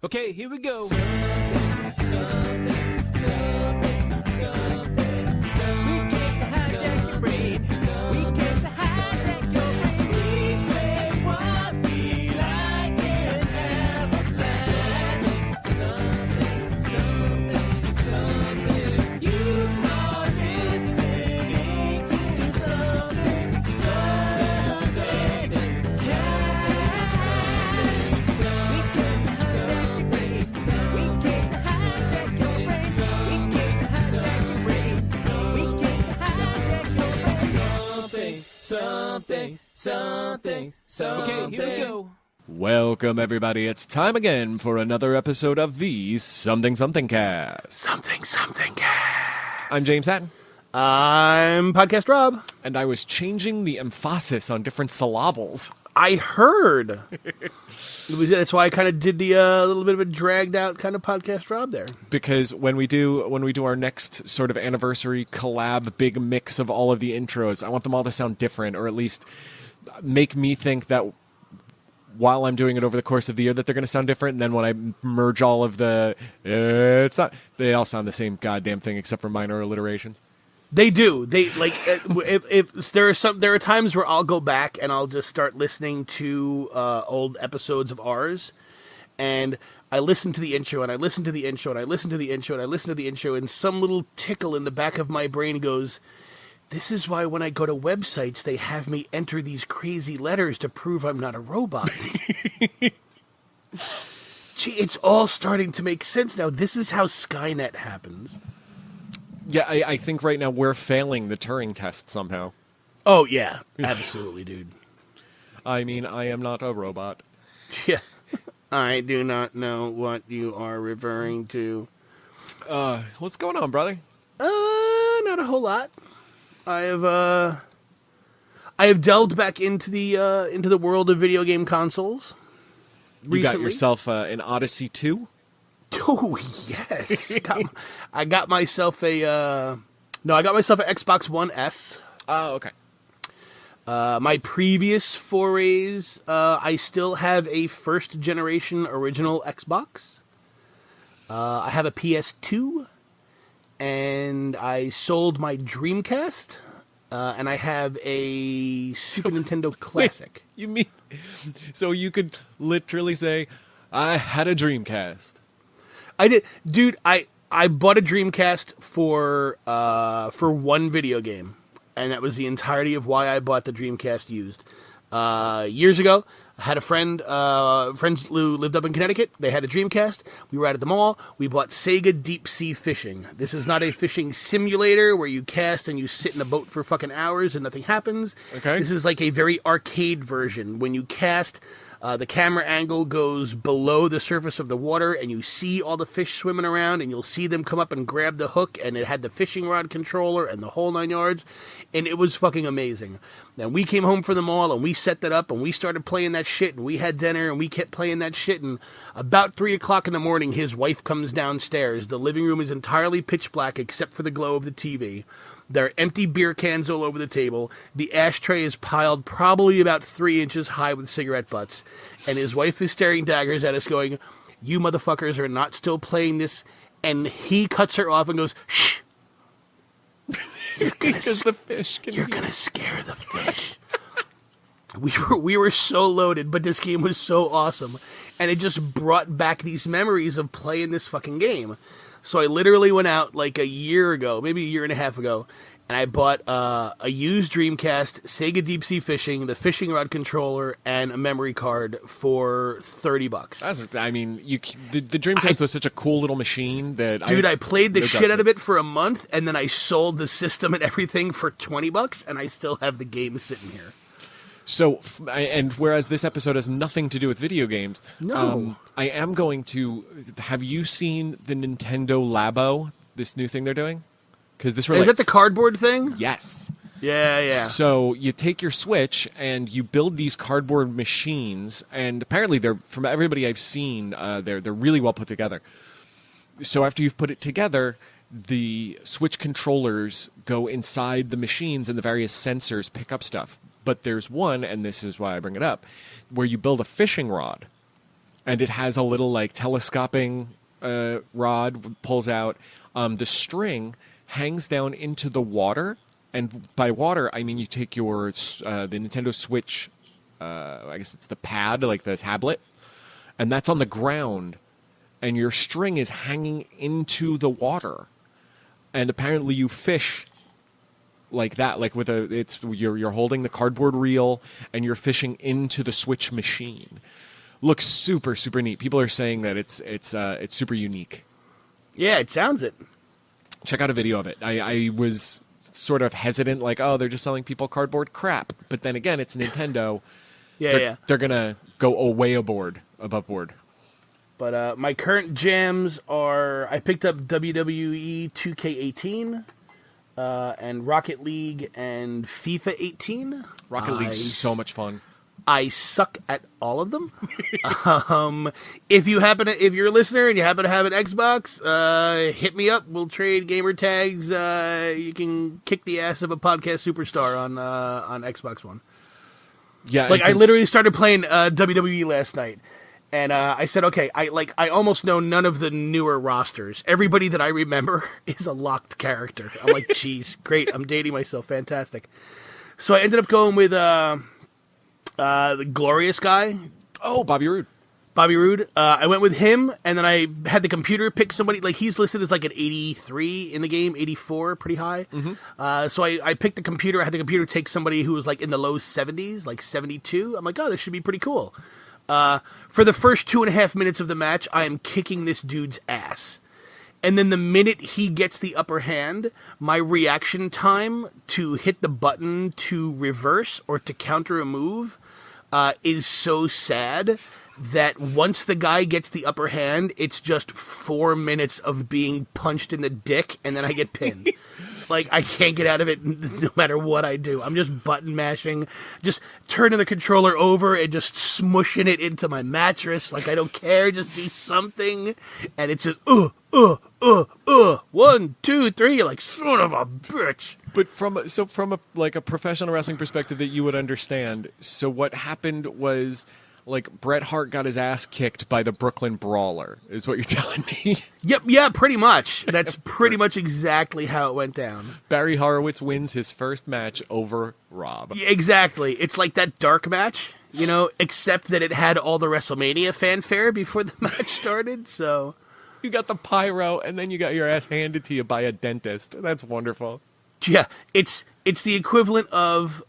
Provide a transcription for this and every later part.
Okay, here we go. Something. Okay, here we go. Welcome, everybody. It's time again for another episode of the Something Cast. Something Cast. I'm James Hatton. I'm Podcast Rob. And I was changing the emphasis on different syllables. I heard. That's why I kind of did the little bit of a dragged out kind of Podcast Rob there. Because when we do our next sort of anniversary collab big mix of all of the intros, I want them all to sound different, or at least make me think that while I'm doing it over the course of the year that they're going to sound different, and then when I merge all of the it's not, they all sound the same goddamn thing except for minor alliterations. They do. They like if there are times where I'll go back and I'll just start listening to old episodes of ours, and I listen to the intro and I listen to the intro and I listen to the intro and I listen to the intro, and some little tickle in the back of my brain goes, "This is why when I go to websites they have me enter these crazy letters to prove I'm not a robot." Gee, it's all starting to make sense now. This is how Skynet happens. Yeah, I think right now we're failing the Turing test somehow. Oh, yeah. Absolutely, dude. I mean, I am not a robot. Yeah. I do not know what you are referring to. What's going on, brother? Not a whole lot. I have delved back into the world of video game consoles recently. You got yourself an Odyssey 2? Oh, yes. I got myself an Xbox One S. Oh, okay. My previous forays, I still have a first-generation original Xbox. I have a PS2, and I sold my Dreamcast, and I have a Super Nintendo Classic. Wait, you mean... So you could literally say, I had a Dreamcast. I did, dude. I bought a Dreamcast for one video game, and that was the entirety of why I bought the Dreamcast used. Years ago, I had a friends who lived up in Connecticut. They had a Dreamcast. We were out at the mall. We bought Sega Deep Sea Fishing. This is not a fishing simulator where you cast and you sit in a boat for fucking hours and nothing happens. Okay. This is like a very arcade version. When you cast, the camera angle goes below the surface of the water, and you see all the fish swimming around, and you'll see them come up and grab the hook, and it had the fishing rod controller and the whole 9 yards, and it was fucking amazing. And we came home from the mall, and we set that up, and we started playing that shit, and we had dinner, and we kept playing that shit, and about 3 o'clock in the morning, his wife comes downstairs. The living room is entirely pitch black except for the glow of the TV. There are empty beer cans all over the table. The ashtray is piled probably about 3 inches high with cigarette butts. And his wife is staring daggers at us going, "You motherfuckers are not still playing this." And he cuts her off and goes, "Shh." Because the fish can You're going to scare the fish. We were so loaded, but this game was so awesome. And it just brought back these memories of playing this fucking game. So I literally went out like a year ago, maybe a year and a half ago, and I bought a used Dreamcast, Sega Deep Sea Fishing, the fishing rod controller, and a memory card for $30. I mean, the Dreamcast was such a cool little machine that... Dude, I played the shit out of it for a month, and then I sold the system and everything for $20, and I still have the game sitting here. So, and whereas this episode has nothing to do with video games, no, I am going to... Have you seen the Nintendo Labo, this new thing they're doing? Because this relates. Is that the cardboard thing? Yes. Yeah. So you take your Switch and you build these cardboard machines, and apparently they're, from everybody I've seen, they're really well put together. So after you've put it together, the Switch controllers go inside the machines and the various sensors pick up stuff. But there's one, and this is why I bring it up, where you build a fishing rod. and it has a little like telescoping rod pulls out. The string hangs down into the water, and by water I mean you take your the Nintendo Switch, I guess it's the pad, like the tablet, and that's on the ground, and your string is hanging into the water, and apparently you fish like that, like with you're holding the cardboard reel and you're fishing into the Switch machine. Looks super, super neat. People are saying that it's super unique. Yeah, it sounds it. Check out a video of it. I was sort of hesitant, like, oh, they're just selling people cardboard crap. But then again, it's Nintendo. They're gonna go way above board. But my current jams are, I picked up WWE 2K18 and Rocket League and FIFA 18. Rocket League's so much fun. I suck at all of them. If you're a listener and you happen to have an Xbox, hit me up. We'll trade gamer tags. You can kick the ass of a podcast superstar on Xbox One. Yeah, like I literally started playing WWE last night, and I said, okay, I almost know none of the newer rosters. Everybody that I remember is a locked character. I'm like, geez, great. I'm dating myself. Fantastic. So I ended up going with the glorious guy. Oh, Bobby Roode. I went with him, and then I had the computer pick somebody. Like, he's listed as like an 83 in the game, 84, pretty high. Mm-hmm. So I picked the computer. I had the computer take somebody who was like in the low 70s, like 72. I'm like, oh, this should be pretty cool. For the first 2.5 minutes of the match, I am kicking this dude's ass. And then the minute he gets the upper hand, my reaction time to hit the button to reverse or to counter a move is so sad that once the guy gets the upper hand, it's just 4 minutes of being punched in the dick, and then I get pinned. Like, I can't get out of it no matter what I do. I'm just button mashing, just turning the controller over and just smushing it into my mattress. Like, I don't care, just do something. And it's just, 1, 2, 3, you're like, son of a bitch. But from a professional wrestling perspective that you would understand, so what happened was, like, Bret Hart got his ass kicked by the Brooklyn Brawler, is what you're telling me. Yep, yeah, pretty much. That's pretty much exactly how it went down. Barry Horowitz wins his first match over Rob. Yeah, exactly. It's like that dark match, except that it had all the WrestleMania fanfare before the match started, so... You got the pyro, and then you got your ass handed to you by a dentist. That's wonderful. Yeah, it's the equivalent of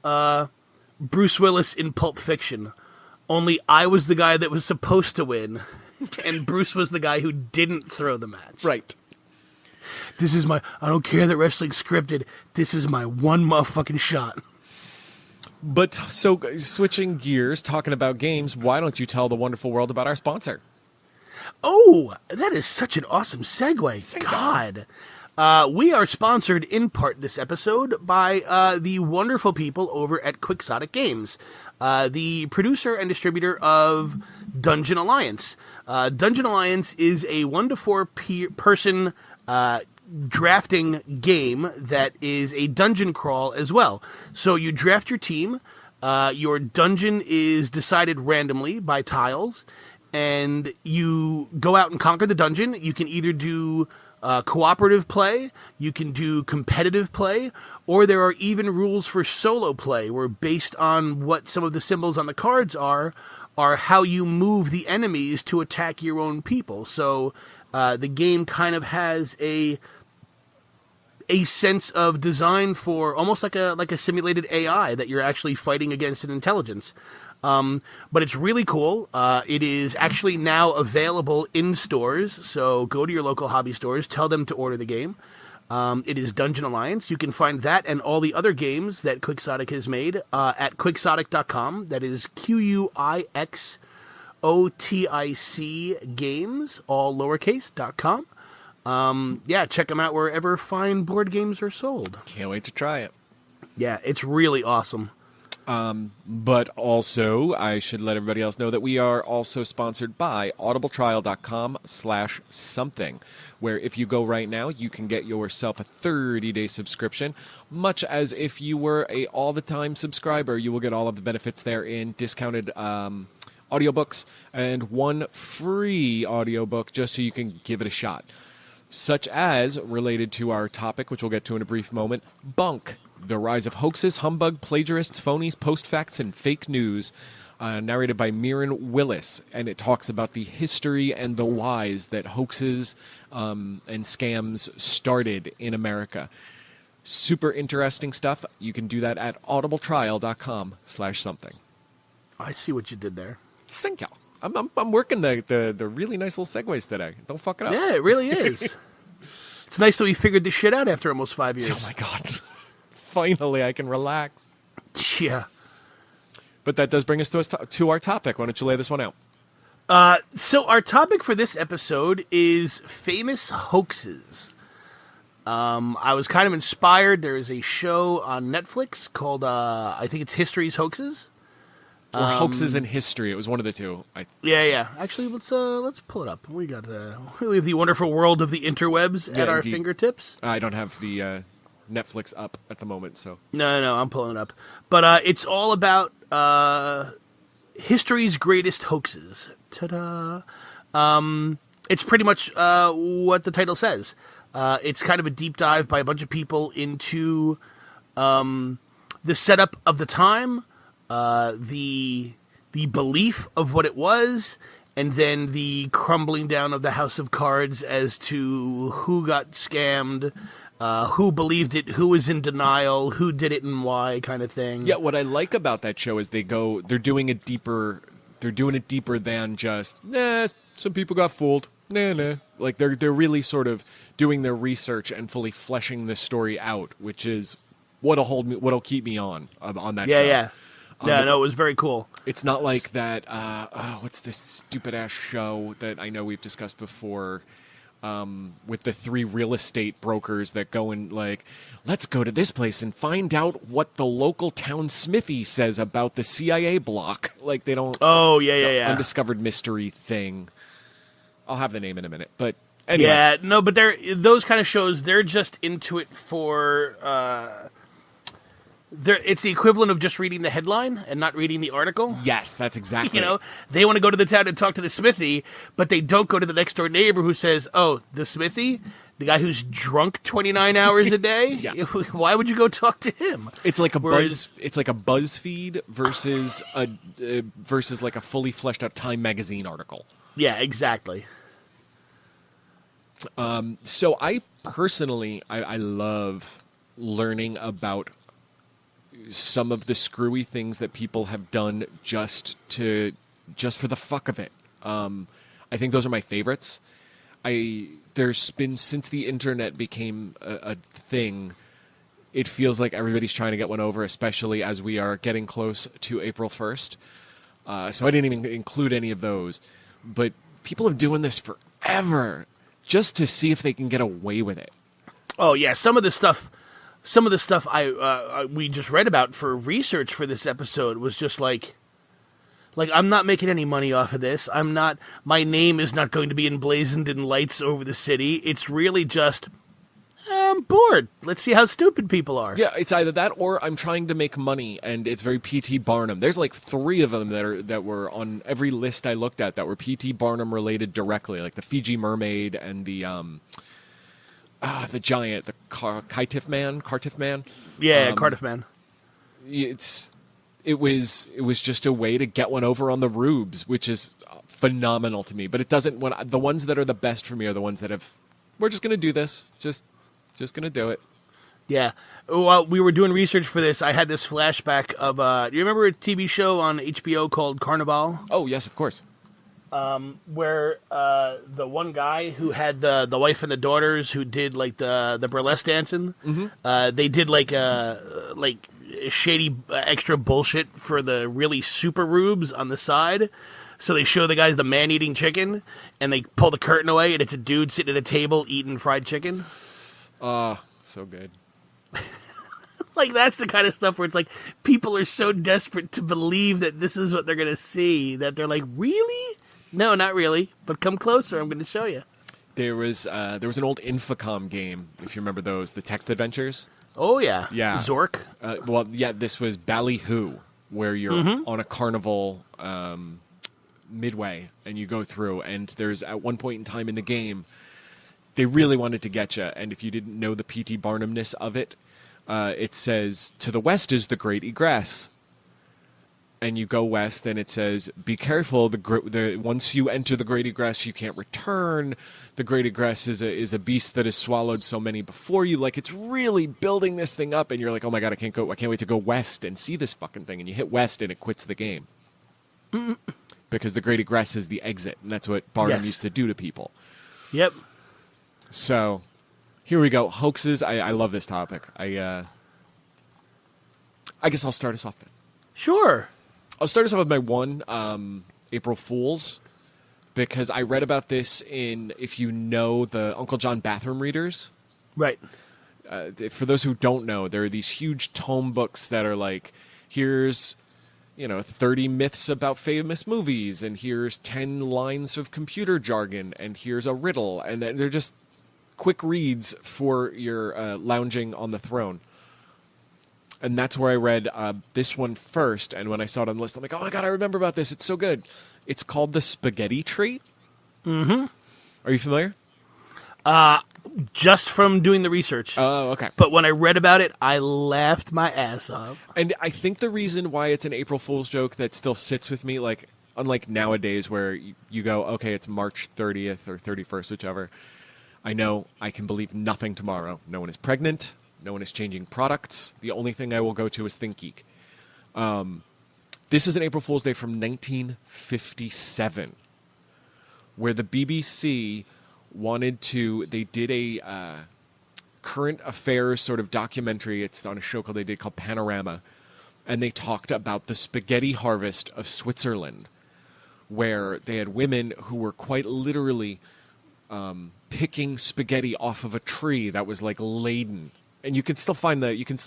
Bruce Willis in Pulp Fiction. Only I was the guy that was supposed to win, and Bruce was the guy who didn't throw the match. Right. This is I don't care that wrestling's scripted. This is my one motherfucking shot. But, so, switching gears, talking about games, why don't you tell the wonderful world about our sponsor? Oh, that is such an awesome segue. God. We are sponsored in part this episode by the wonderful people over at Quixotic Games, the producer and distributor of Dungeon Alliance. Dungeon Alliance is a 1 to 4 person drafting game that is a dungeon crawl as well. So you draft your team, your dungeon is decided randomly by tiles, and you go out and conquer the dungeon. You can either do cooperative play, you can do competitive play, or there are even rules for solo play, where based on what some of the symbols on the cards are how you move the enemies to attack your own people. So the game kind of has a sense of design for almost like a simulated AI that you're actually fighting against an intelligence. But it's really cool. It is actually now available in stores, so go to your local hobby stores, tell them to order the game. It is Dungeon Alliance. You can find that and all the other games that Quixotic has made at Quixotic.com. That is QUIXOTIC games, all lowercase.com. Yeah, check them out wherever fine board games are sold. Can't wait to try it. Yeah, it's really awesome. But also, I should let everybody else know that we are also sponsored by audibletrial.com/something, where if you go right now, you can get yourself a 30-day subscription, much as if you were a all-the-time subscriber. You will get all of the benefits therein, discounted audiobooks and 1 free audiobook just so you can give it a shot. Such as, related to our topic, which we'll get to in a brief moment, Bunk, The Rise of Hoaxes, Humbug, Plagiarists, Phonies, Post-Facts, and Fake News, narrated by Mirren Willis, and it talks about the history and the whys that hoaxes and scams started in America. Super interesting stuff. You can do that at audibletrial.com/something. I see what you did there. Thank you. I'm working the really nice little segues today. Don't fuck it up. Yeah, it really is. It's nice that we figured this shit out after almost 5 years. Oh my God. Finally, I can relax. Yeah. But that does bring us to our topic. Why don't you lay this one out? So our topic for this episode is famous hoaxes. I was kind of inspired. There is a show on Netflix called, I think it's History's Hoaxes. Or Hoaxes in History. It was one of the two. Yeah. Actually, let's pull it up. We have the wonderful world of the interwebs at our fingertips. I don't have the Netflix up at the moment, so. No, I'm pulling it up. But it's all about history's greatest hoaxes. Ta-da! It's pretty much what the title says. It's kind of a deep dive by a bunch of people into the setup of the time, the belief of what it was, and then the crumbling down of the house of cards as to who got scammed, who believed it, who was in denial, who did it and why, kind of thing. Yeah, what I like about that show is they're doing it deeper than just, some people got fooled. Nah. Like they're really sort of doing their research and fully fleshing the story out, which is what'll keep me on that show. Yeah. No, it was very cool. It's not like that. What's this stupid ass show that I know we've discussed before? With the 3 real estate brokers that go and like, let's go to this place and find out what the local town smithy says about the CIA block. Like they don't. Oh yeah. Undiscovered mystery thing. I'll have the name in a minute, but anyway. Yeah, no, but those kind of shows. They're just into it for. It's the equivalent of just reading the headline and not reading the article. Yes, that's exactly. They want to go to the town and talk to the smithy, but they don't go to the next door neighbor who says, "Oh, the smithy, the guy who's drunk 29 hours a day. Yeah. Why would you go talk to him?" It's like It's like a BuzzFeed versus like a fully fleshed out Time magazine article. Yeah, exactly. So I personally, I love learning about some of the screwy things that people have done just for the fuck of it. I think those are my favorites. There's been, since the internet became a thing, it feels like everybody's trying to get one over, especially as we are getting close to April 1st. So I didn't even include any of those. But people have been doing this forever just to see if they can get away with it. Oh yeah, some of the stuff we just read about for research for this episode was just like I'm not making any money off of this. My name is not going to be emblazoned in lights over the city. It's really just, I'm bored. Let's see how stupid people are. Yeah, it's either that or I'm trying to make money, and it's very P.T. Barnum. There's like 3 of them that were on every list I looked at that were P.T. Barnum related directly, like the Fiji Mermaid and the giant, the Cartiff Man. Yeah, Cardiff Man. It was just a way to get one over on the rubes, which is phenomenal to me. But it doesn't. The ones that are the best for me are the ones that we're just going to do this, just going to do it. Yeah. While we were doing research for this, I had this flashback of. Do you remember a TV show on HBO called Carnival? Oh yes, of course. Where the one guy who had the wife and the daughters who did like the burlesque dancing, they did like shady extra bullshit for the really super rubes on the side. So they show the guys the man eating chicken, and they pull the curtain away, and it's a dude sitting at a table eating fried chicken. So good. Like, that's the kind of stuff where it's like people are so desperate to believe that this is what they're going to see that they're like, really? No, not really. But come closer. I'm going to show you. There was an old Infocom game, if you remember those, the text adventures. Oh, yeah. Yeah. Zork. This was Ballyhoo, where you're on a carnival midway, and you go through, and there's at one point in time in the game, they really wanted to get you, and if you didn't know the P.T. Barnumness of it, it says, to the west is the Great Egress. And you go west, and it says, be careful, once you enter the Great Egress, you can't return. The Great Egress is a beast that has swallowed so many before you. Like, it's really building this thing up, and you're like, oh my god, I can't wait to go west and see this fucking thing. And you hit west, and it quits the game. Because the Great Egress is the exit, and that's what Barnum used to do to people. Yep. So, here we go. Hoaxes. I love this topic. I guess I'll start us off then. Sure. I'll start us off with my one, April Fool's, because I read about this in, if you know, the Uncle John bathroom readers. Right. For those who don't know, there are these huge tome books that are like, here's, 30 myths about famous movies, and here's 10 lines of computer jargon, and here's a riddle, and they're just quick reads for your lounging on the throne. And that's where I read this one first, and when I saw it on the list, I'm like, oh my god, I remember about this. It's so good. It's called The Spaghetti Tree. Mm-hmm. Are you familiar? Just from doing the research. Oh, okay. But when I read about it, I laughed my ass off. And I think the reason why it's an April Fool's joke that still sits with me, like, unlike nowadays where you go, okay, it's March 30th or 31st, whichever. I know I can believe nothing tomorrow. No one is pregnant. No one is changing products. The only thing I will go to is ThinkGeek. This is an April Fool's Day from 1957, where the BBC they did a current affairs sort of documentary. It's on a show they did called Panorama, and they talked about the spaghetti harvest of Switzerland, where they had women who were quite literally picking spaghetti off of a tree that was like laden. And you can still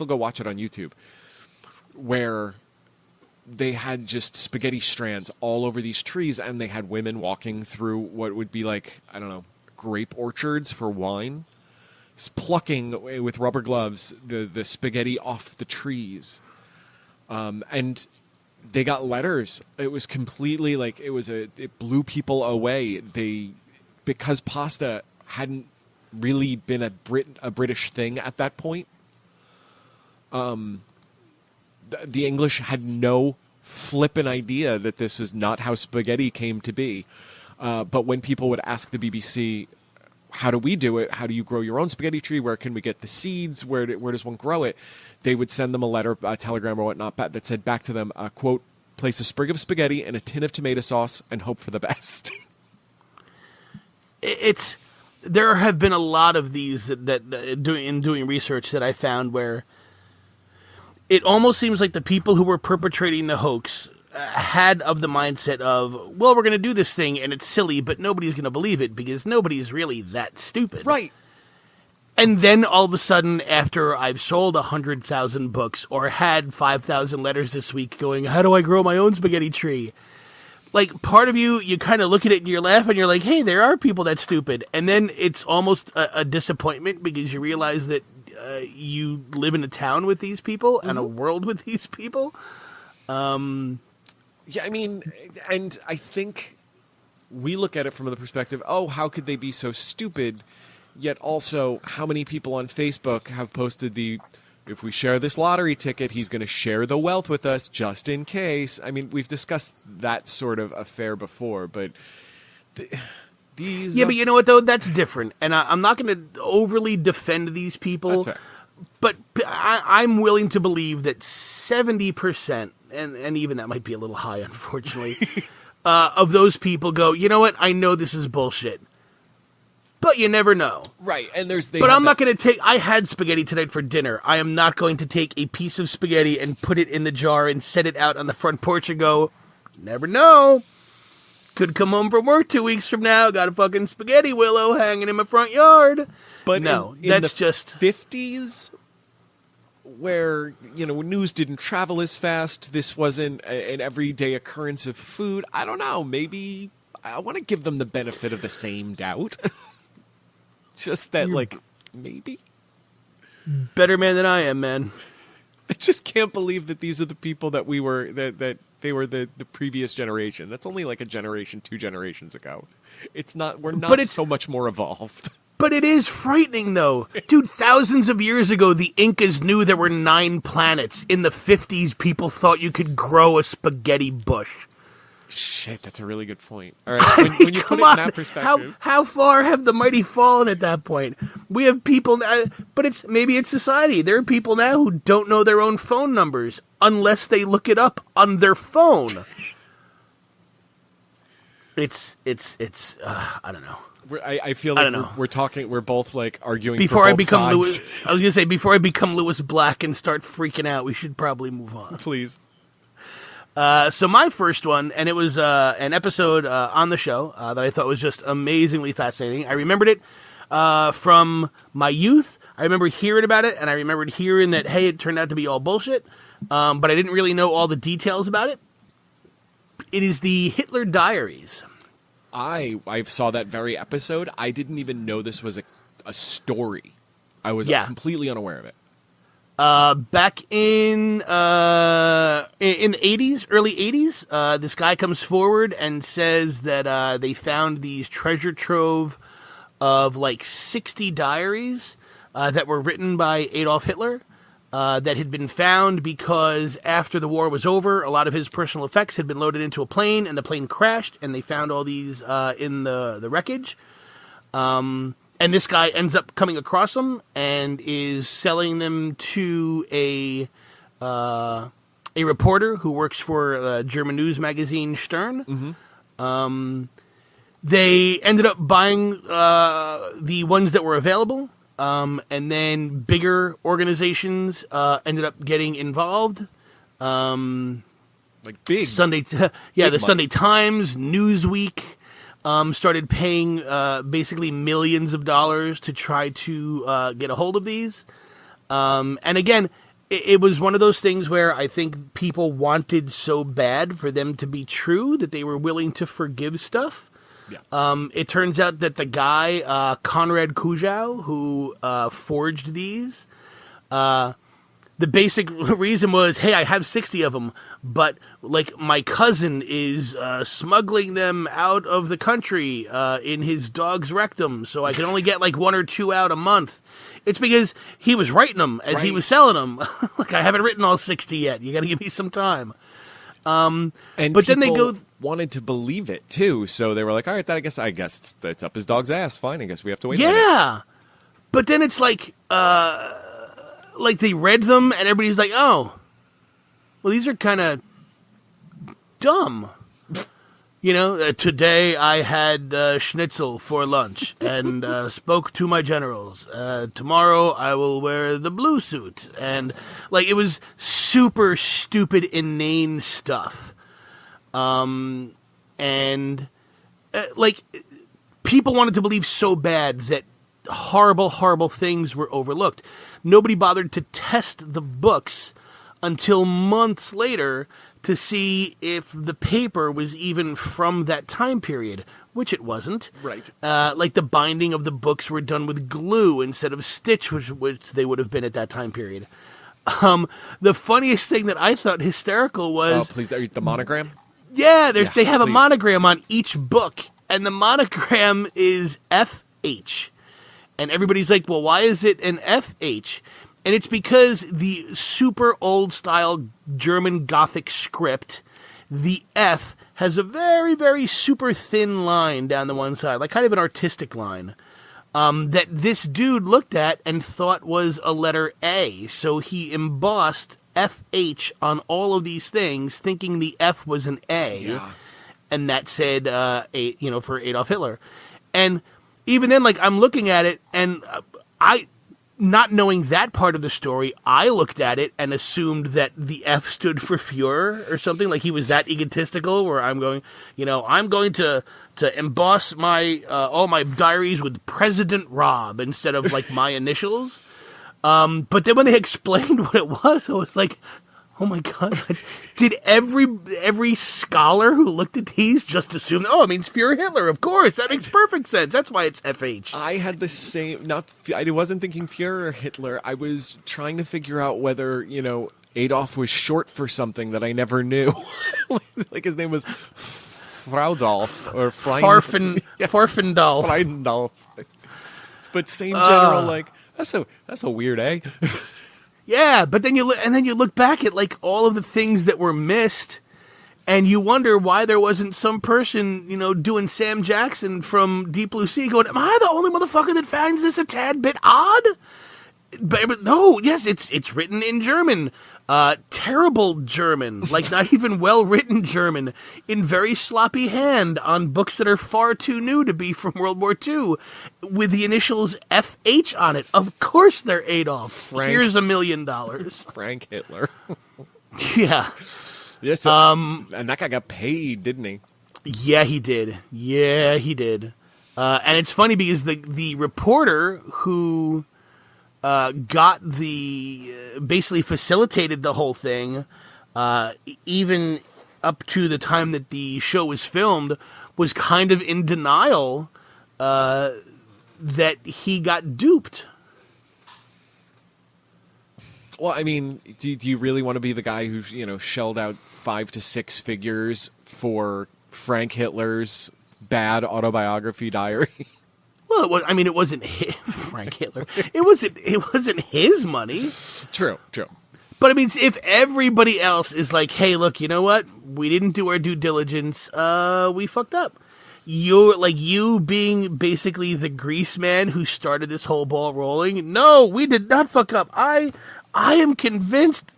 go watch it on YouTube, where they had just spaghetti strands all over these trees, and they had women walking through what would be like, I don't know, grape orchards for wine, plucking with rubber gloves the spaghetti off the trees. And they got letters. It was completely like, it blew people away. Because pasta hadn't really been a British thing at that point. The English had no flippin' idea that this is not how spaghetti came to be. But when people would ask the BBC, how do we do it? How do you grow your own spaghetti tree? Where can we get the seeds? Where does one grow it? They would send them a letter, a telegram or whatnot, that said back to them, quote, place a sprig of spaghetti in a tin of tomato sauce and hope for the best. There have been a lot of these that doing research that I found where it almost seems like the people who were perpetrating the hoax had of the mindset of, well, we're going to do this thing and it's silly, but nobody's going to believe it because nobody's really that stupid. Right. And then all of a sudden, after I've sold 100,000 books or had 5,000 letters this week going, how do I grow my own spaghetti tree? Like, part of you kind of look at it and you laugh and you're like, hey, there are people that stupid. And then it's almost a disappointment because you realize that you live in a town with these people and a world with these people. Yeah, I mean, and I think we look at it from the perspective, oh, how could they be so stupid? Yet also, how many people on Facebook have posted if we share this lottery ticket, he's going to share the wealth with us just in case. I mean, we've discussed that sort of affair before, but these... Yeah, but you know what, though? That's different. And I'm not going to overly defend these people. That's fair. But I'm willing to believe that 70%, and even that might be a little high, unfortunately, of those people go, you know what? I know this is bullshit. But you never know. Right, and But I'm not going to I had spaghetti tonight for dinner. I am not going to take a piece of spaghetti and put it in the jar and set it out on the front porch and go, you never know. Could come home from work 2 weeks from now, got a fucking spaghetti willow hanging in my front yard. But no, in that's the just 50s, where news didn't travel as fast. This wasn't an everyday occurrence of food. I don't know. Maybe I want to give them the benefit of the same doubt. Just that, maybe better man than I am, man. I just can't believe that these are the people that we were that they were the previous generation. That's only like a generation, 2 generations ago. It's not. We're not so much more evolved. But it is frightening, though. Dude, thousands of years ago, the Incas knew there were 9 planets. In the 50s, people thought you could grow a spaghetti bush. Shit, that's a really good point. All right, when you put it in that perspective. How far have the mighty fallen at that point? We have people now, but maybe it's society. There are people now who don't know their own phone numbers unless they look it up on their phone. It's I don't know. I feel like we're talking. We're both like arguing before for I both become sides. Lewis. I was gonna say before I become Lewis Black and start freaking out, we should probably move on. Please. So my first one, and it was an episode on the show that I thought was just amazingly fascinating. I remembered it from my youth. I remember hearing about it, and I remembered hearing that, hey, it turned out to be all bullshit, but I didn't really know all the details about it. It is the Hitler Diaries. I saw that very episode. I didn't even know this was a story. I was completely unaware of it. Back in the 80s, early 80s, this guy comes forward and says that they found these treasure trove of like 60 diaries that were written by Adolf Hitler that had been found because after the war was over, a lot of his personal effects had been loaded into a plane, and the plane crashed, and they found all these in the wreckage. And this guy ends up coming across them and is selling them to a reporter who works for German news magazine Stern. Mm-hmm. They ended up buying the ones that were available, and then bigger organizations ended up getting involved. Like big Sunday, the money. Sunday Times, Newsweek. Started paying basically millions of dollars to try to get a hold of these. And again, it was one of those things where I think people wanted so bad for them to be true that they were willing to forgive stuff. Yeah. It turns out that the guy, Konrad Kujau, who forged these, the basic reason was, hey, I have 60 of them, but like my cousin is smuggling them out of the country in his dog's rectum, so I can only get like 1 or 2 out a month. It's because he was writing them as he was selling them. Like, I haven't written all 60 yet. You got to give me some time. But then they wanted to believe it too, so they were like, all right, I guess it's up his dog's ass. Fine, I guess we have to wait. Yeah, but then it's like they read them and everybody's like, oh, well, these are kind of dumb. You know, today I had schnitzel for lunch and spoke to my generals. Tomorrow I will wear the blue suit. And, like, it was super stupid, inane stuff. People wanted to believe so bad that horrible, horrible things were overlooked. Nobody bothered to test the books until months later to see if the paper was even from that time period, which it wasn't. Right. Like the binding of the books were done with glue instead of stitch, which they would have been at that time period. The funniest thing that I thought hysterical was... Oh, please, the monogram? Yeah, they have a monogram on each book, and the monogram is FH. And everybody's like, well, why is it an FH? And it's because the super old-style German Gothic script, the F has a very, very super thin line down the one side, like kind of an artistic line, that this dude looked at and thought was a letter A. So he embossed FH on all of these things, thinking the F was an A, and that said, for Adolf Hitler. And even then, like, I'm looking at it, and not knowing that part of the story, I looked at it and assumed that the F stood for Fuhrer or something. Like, he was that egotistical, where I'm going to emboss my all my diaries with President Rob instead of, like, my initials. But then when they explained what it was, I was like, oh my God, did every scholar who looked at these just assume, oh, it means Fuhrer Hitler, of course, that makes perfect sense, that's why it's FH. I had the same, I wasn't thinking Fuhrer or Hitler, I was trying to figure out whether, Adolf was short for something that I never knew. Like his name was Fraudolf or Farfendal. Freindolf. But same general, like that's a weird A. Yeah, but then you look back at like all of the things that were missed, and you wonder why there wasn't some person, doing Sam Jackson from Deep Blue Sea going, am I the only motherfucker that finds this a tad bit odd? But no, yes, it's written in German. Terrible German, like not even well-written German, in very sloppy hand on books that are far too new to be from World War II, with the initials FH on it. Of course they're Adolf's. Here's $1 million. Frank Hitler. Yeah. Yes, and that guy got paid, didn't he? Yeah, he did. And it's funny because the reporter who got basically facilitated the whole thing, even up to the time that the show was filmed, was kind of in denial that he got duped. Well, I mean, do you really want to be the guy who, shelled out 5 to 6 figures for Frank Hitler's bad autobiography diary? Well, it wasn't Frank Hitler. It wasn't his money. True. But I mean, if everybody else is like, hey, look, you know what? We didn't do our due diligence. We fucked up. You being basically the grease man who started this whole ball rolling. No, we did not fuck up. I am convinced.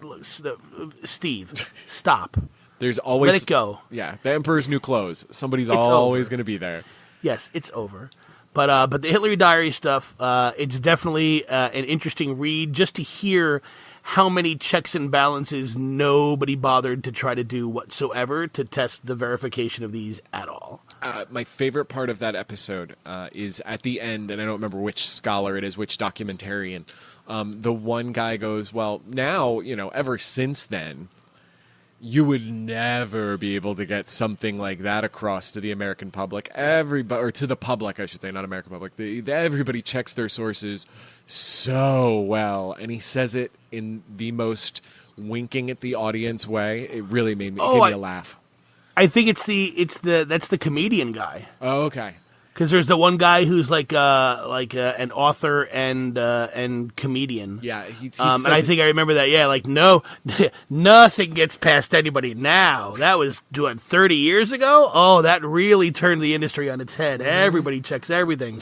Steve, stop. There's always let it go. Yeah, the Emperor's New Clothes. Somebody's always going to be there. Yes, it's over. But the Hitler Diary stuff, it's definitely an interesting read just to hear how many checks and balances nobody bothered to try to do whatsoever to test the verification of these at all. My favorite part of that episode is at the end, and I don't remember which scholar it is, which documentarian. The one guy goes, well, now, ever since then, you would never be able to get something like that across to the American public. Or to the public, I should say, not American public. Everybody checks their sources so well. And he says it in the most winking at the audience way. It really made me give me a laugh. I think that's the comedian guy. Oh, okay. Because there's the one guy who's like an author and comedian. Yeah, he and I think I remember that. Yeah, like no, nothing gets past anybody now. That was 30 years ago. Oh, that really turned the industry on its head. Everybody checks everything.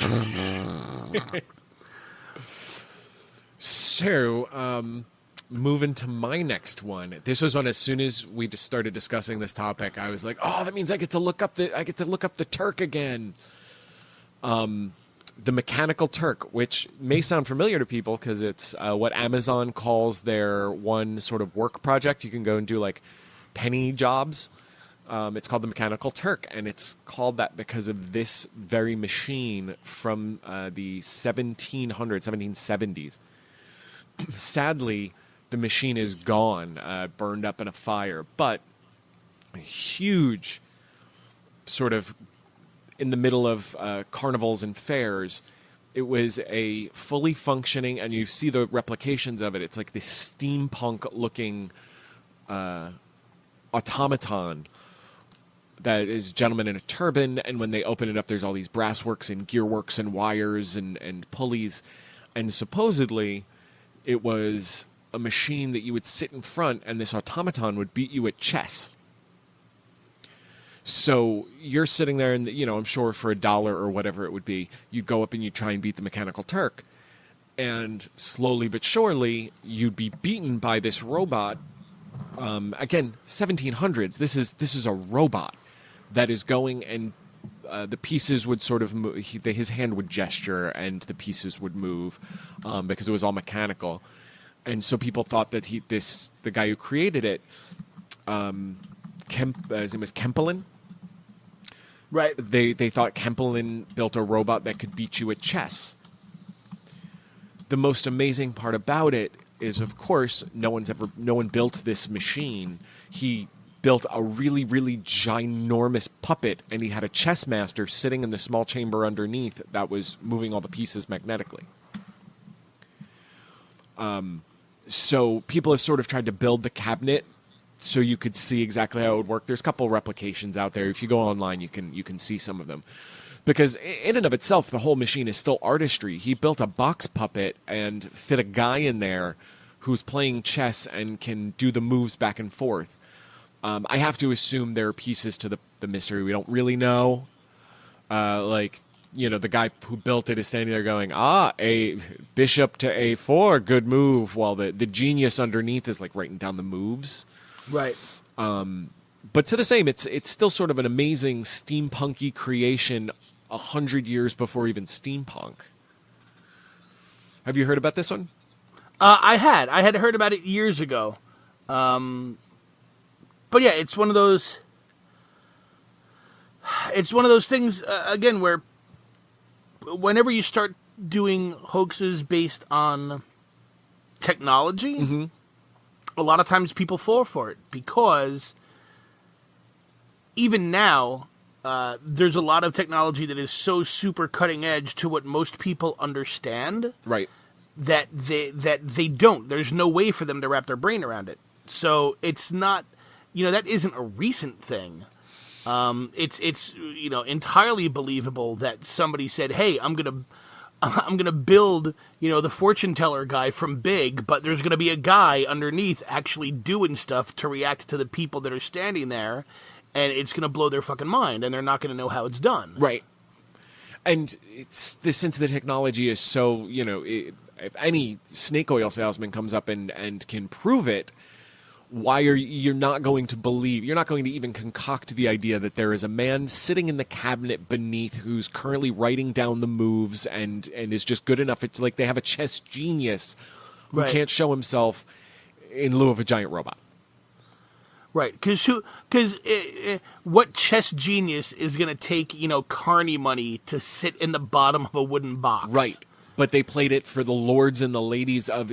So, moving to my next one. This was one. As soon as we just started discussing this topic, I was like, "Oh, that means I get to look up the Turk again." The Mechanical Turk, which may sound familiar to people because it's what Amazon calls their one sort of work project. You can go and do like penny jobs. It's called the Mechanical Turk, and it's called that because of this very machine from the 1770s. Sadly, the machine is gone, burned up in a fire, but a huge sort of in the middle of carnivals and fairs. It was a fully functioning, and you see the replications of it. It's like this steampunk-looking automaton that is a gentleman in a turban, and when they open it up, there's all these brassworks and gearworks and wires and pulleys. And supposedly, it was a machine that you would sit in front, and this automaton would beat you at chess. So you're sitting there, and I'm sure for $1 or whatever it would be, you'd go up and you'd try and beat the Mechanical Turk, and slowly but surely you'd be beaten by this robot. Again, 1700s. This is a robot that is going, and the pieces would sort of move. His hand would gesture, and the pieces would move because it was all mechanical. And so people thought that the guy who created it. His name was Kempelen. Right. They thought Kempelen built a robot that could beat you at chess. The most amazing part about it is, of course, no one built this machine. He built a really, really ginormous puppet, and he had a chess master sitting in the small chamber underneath that was moving all the pieces magnetically. So people have sort of tried to build the cabinet so you could see exactly how it would work. There's a couple replications out there. If you go online, you can see some of them. Because in and of itself, the whole machine is still artistry. He built a box puppet and fit a guy in there who's playing chess and can do the moves back and forth. I have to assume there are pieces to the mystery we don't really know. The guy who built it is standing there going, a bishop to a4, good move, while the genius underneath is like writing down the moves. Right. But to the same, it's still sort of an amazing steampunky creation 100 years before even steampunk. Have you heard about this one? I had heard about it years ago. But yeah, it's one of those things, again, where whenever you start doing hoaxes based on technology, a lot of times people fall for it because even now, there's a lot of technology that is so super cutting edge to what most people understand. Right. That they don't. There's no way for them to wrap their brain around it. So it's not, that isn't a recent thing. It's entirely believable that somebody said, "Hey, I'm gonna build, the fortune teller guy from Big, but there's gonna be a guy underneath actually doing stuff to react to the people that are standing there, and it's gonna blow their fucking mind, and they're not gonna know how it's done." Right. And it's since the technology is so, if any snake oil salesman comes up and can prove it, you're not going to even concoct the idea that there is a man sitting in the cabinet beneath who's currently writing down the moves and is just good enough. It's like they have a chess genius who can't show himself in lieu of a giant robot. Right, because what chess genius is going to take, carny money to sit in the bottom of a wooden box? Right. But they played it for the lords and the ladies of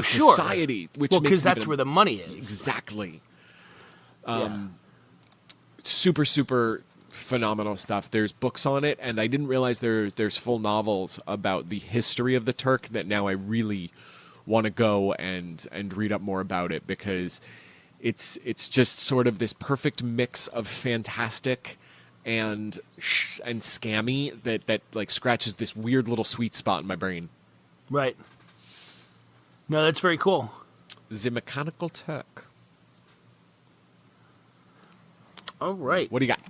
society, because that's where the money is. Exactly. Super, super phenomenal stuff. There's books on it, and I didn't realize there's full novels about the history of the Turk that now I really want to go and read up more about it, because it's just sort of this perfect mix of fantastic and scammy that like scratches this weird little sweet spot in my brain. Right. No, that's very cool. The Mechanical Turk. All right. What do you got?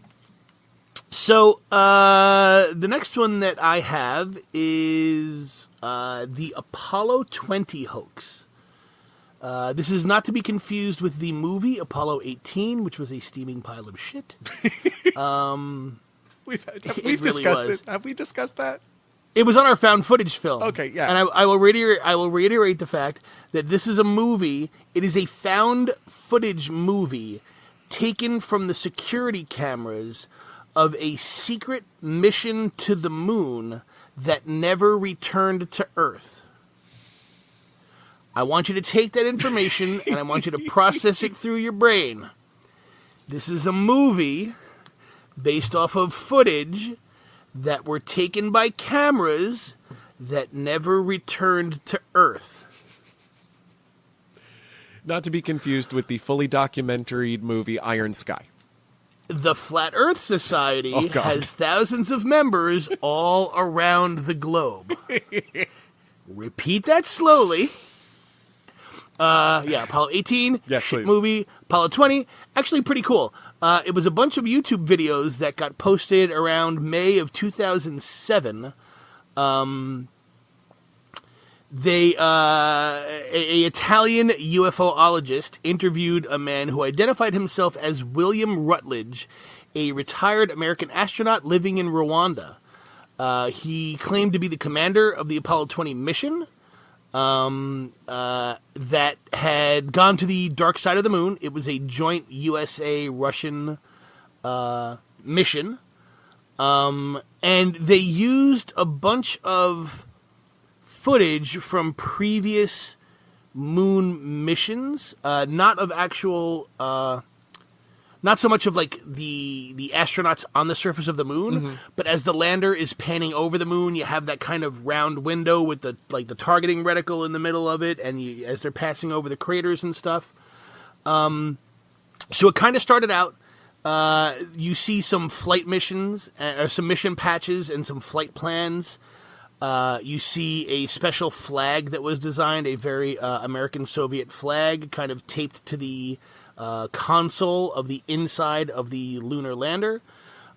So, the next one that I have is the Apollo 20 hoax. This is not to be confused with the movie Apollo 18, which was a steaming pile of shit. We've discussed it. Have we discussed that? It was on our found footage film. Okay, yeah. And I will reiterate the fact that this is a movie. It is a found footage movie taken from the security cameras of a secret mission to the moon that never returned to Earth. I want you to take that information and I want you to process it through your brain. This is a movie based off of footage that were taken by cameras that never returned to Earth. Not to be confused with the fully documentaried movie Iron Sky. The Flat Earth Society has thousands of members all around the globe. Repeat that slowly. Apollo 18, yes, shit please. Movie, Apollo 20, actually pretty cool. It was a bunch of YouTube videos that got posted around May of 2007. An Italian UFOologist interviewed a man who identified himself as William Rutledge, a retired American astronaut living in Rwanda. He claimed to be the commander of the Apollo 20 mission that had gone to the dark side of the moon. It was a joint USA-Russian mission. And they used a bunch of footage from previous moon missions, not of actual not so much of like the astronauts on the surface of the moon, but as the lander is panning over the moon, you have that kind of round window with the targeting reticle in the middle of it, and as they're passing over the craters and stuff. So it kind of started out. You see some flight missions, or some mission patches, and some flight plans. You see a special flag that was designed, a very American-Soviet flag, kind of taped to the console of the inside of the lunar lander.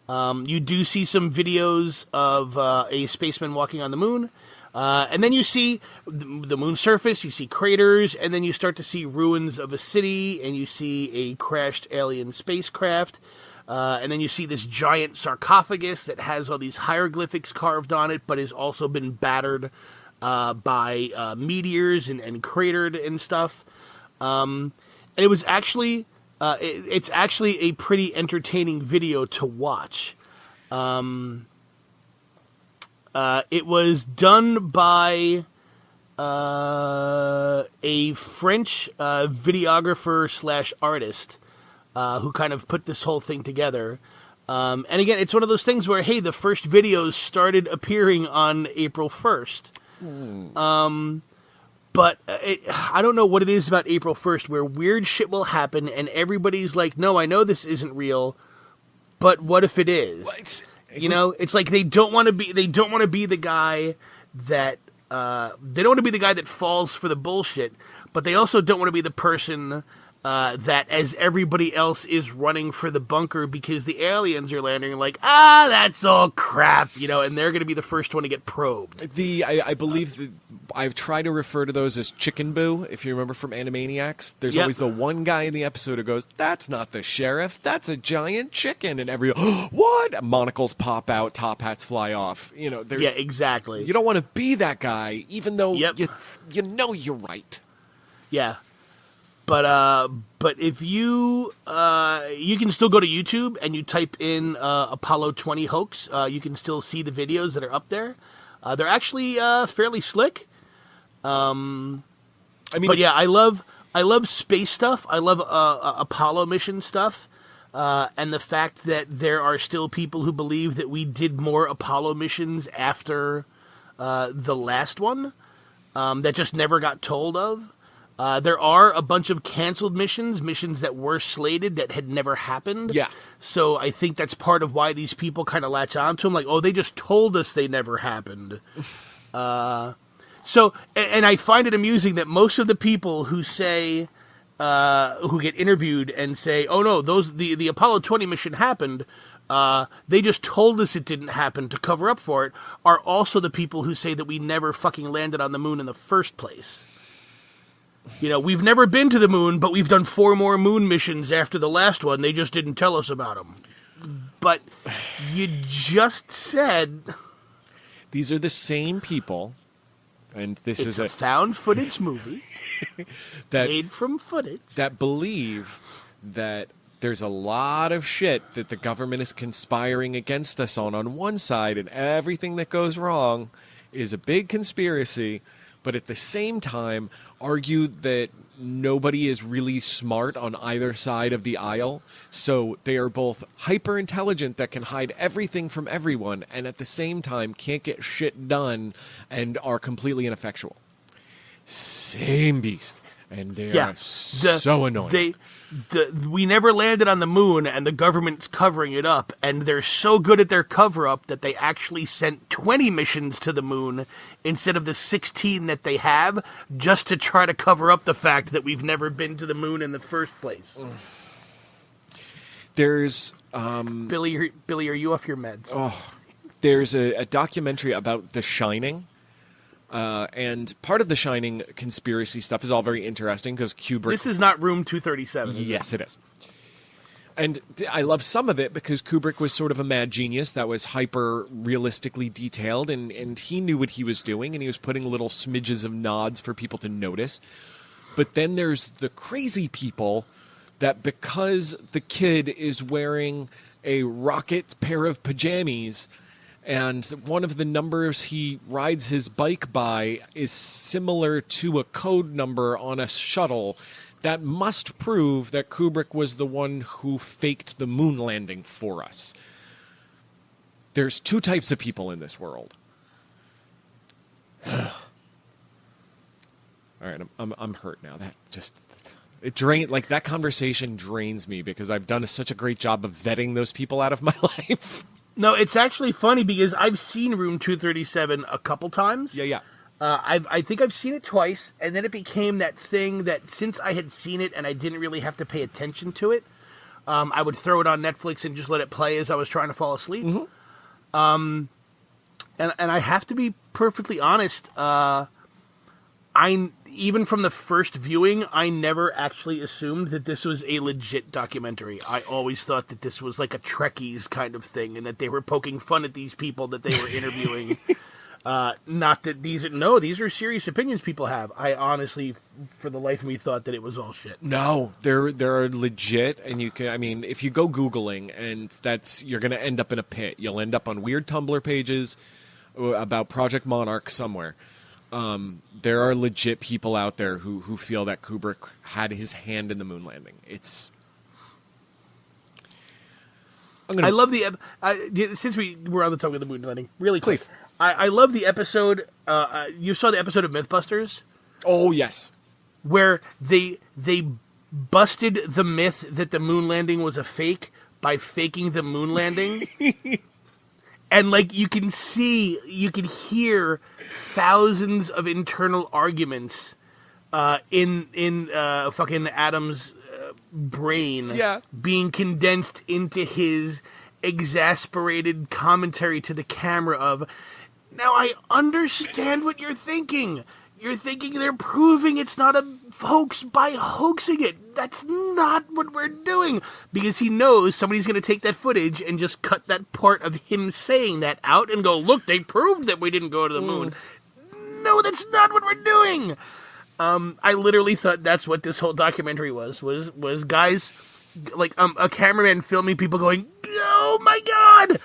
You do see some videos of a spaceman walking on the moon. And then you see the moon surface, you see craters, and then you start to see ruins of a city, and you see a crashed alien spacecraft. And then you see this giant sarcophagus that has all these hieroglyphics carved on it, but has also been battered by meteors and cratered and stuff. And it was actually, it's actually a pretty entertaining video to watch. It was done by a French videographer / artist who kind of put this whole thing together. And again, it's one of those things where, hey, the first videos started appearing on April 1st. But I don't know what it is about April 1st where weird shit will happen and everybody's like, no, I know this isn't real, but what if it is? You know, it's like they don't want to be the guy that falls for the bullshit, but they also don't want to be the person that, as everybody else is running for the bunker because the aliens are landing, like, that's all crap, you know, and they're going to be the first one to get probed. I believe I try to refer to those as chicken boo. If you remember from Animaniacs, there's always the one guy in the episode who goes, "That's not the sheriff. That's a giant chicken," and everyone, what? Monocles pop out, top hats fly off. You know, yeah, exactly. You don't want to be that guy, even though you know you're right. Yeah. But if you can still go to YouTube and you type in Apollo 20 hoax, you can still see the videos that are up there. They're actually fairly slick. But yeah, I love space stuff. I love Apollo mission stuff, and the fact that there are still people who believe that we did more Apollo missions after the last one that just never got told of. There are a bunch of canceled missions that were slated that had never happened. Yeah. So I think that's part of why these people kind of latch on to them. Like, oh, they just told us they never happened. So, and I find it amusing that most of the people who say, who get interviewed and say, oh no, the Apollo 20 mission happened, they just told us it didn't happen to cover up for it, are also the people who say that we never fucking landed on the moon in the first place. You know, we've never been to the moon, but we've done 4 more moon missions after the last one. They just didn't tell us about them. But you just said... These are the same people, and this is a found footage movie that, made from footage. That believe that there's a lot of shit that the government is conspiring against us on one side, and everything that goes wrong is a big conspiracy, but at the same time argue that nobody is really smart on either side of the aisle, so they are both hyper intelligent that can hide everything from everyone, and at the same time can't get shit done and are completely ineffectual. Same beast, and they are so annoying. We never landed on the moon, and the government's covering it up, and they're so good at their cover-up that they actually sent 20 missions to the moon instead of the 16 that they have, just to try to cover up the fact that we've never been to the moon in the first place. There's... Billy, are you off your meds? Oh, there's a documentary about The Shining. And part of The Shining conspiracy stuff is all very interesting because Kubrick... This is not Room 237. Yes, it is. And I love some of it because Kubrick was sort of a mad genius that was hyper-realistically detailed, and he knew what he was doing, and he was putting little smidges of nods for people to notice. But then there's the crazy people that because the kid is wearing a rocket pair of pajamas... and one of the numbers he rides his bike by is similar to a code number on a shuttle, that must prove that Kubrick was the one who faked the moon landing for us. There's two types of people in this world. All right, I'm hurt now. That just that conversation drains me because I've done such a great job of vetting those people out of my life. No, it's actually funny because I've seen Room 237 a couple times. Yeah. I think I've seen it twice, and then it became that thing that since I had seen it and I didn't really have to pay attention to it, I would throw it on Netflix and just let it play as I was trying to fall asleep. And I have to be perfectly honest. Even from the first viewing, I never actually assumed that this was a legit documentary. I always thought that this was like a Trekkies kind of thing, and that they were poking fun at these people that they were interviewing. Not that these are serious opinions people have. I honestly, for the life of me, thought that it was all shit. No, they're legit, and you can. I mean, if you go Googling, and you're going to end up in a pit. You'll end up on weird Tumblr pages about Project Monarch somewhere. There are legit people out there who feel that Kubrick had his hand in the moon landing. I love since we were on the topic of the moon landing, really quick. Please. I love the episode. You saw the episode of Mythbusters? Oh, yes. Where they busted the myth that the moon landing was a fake by faking the moon landing. And like you can hear thousands of internal arguments in fucking Adam's brain being condensed into his exasperated commentary to the camera of, now I understand what you're thinking. You're thinking they're proving it's not a hoax by hoaxing it. That's not what we're doing. Because he knows somebody's going to take that footage and just cut that part of him saying that out and go, look, they proved that we didn't go to the moon. No, that's not what we're doing. I literally thought that's what this whole documentary was guys, like a cameraman filming people going, oh my God!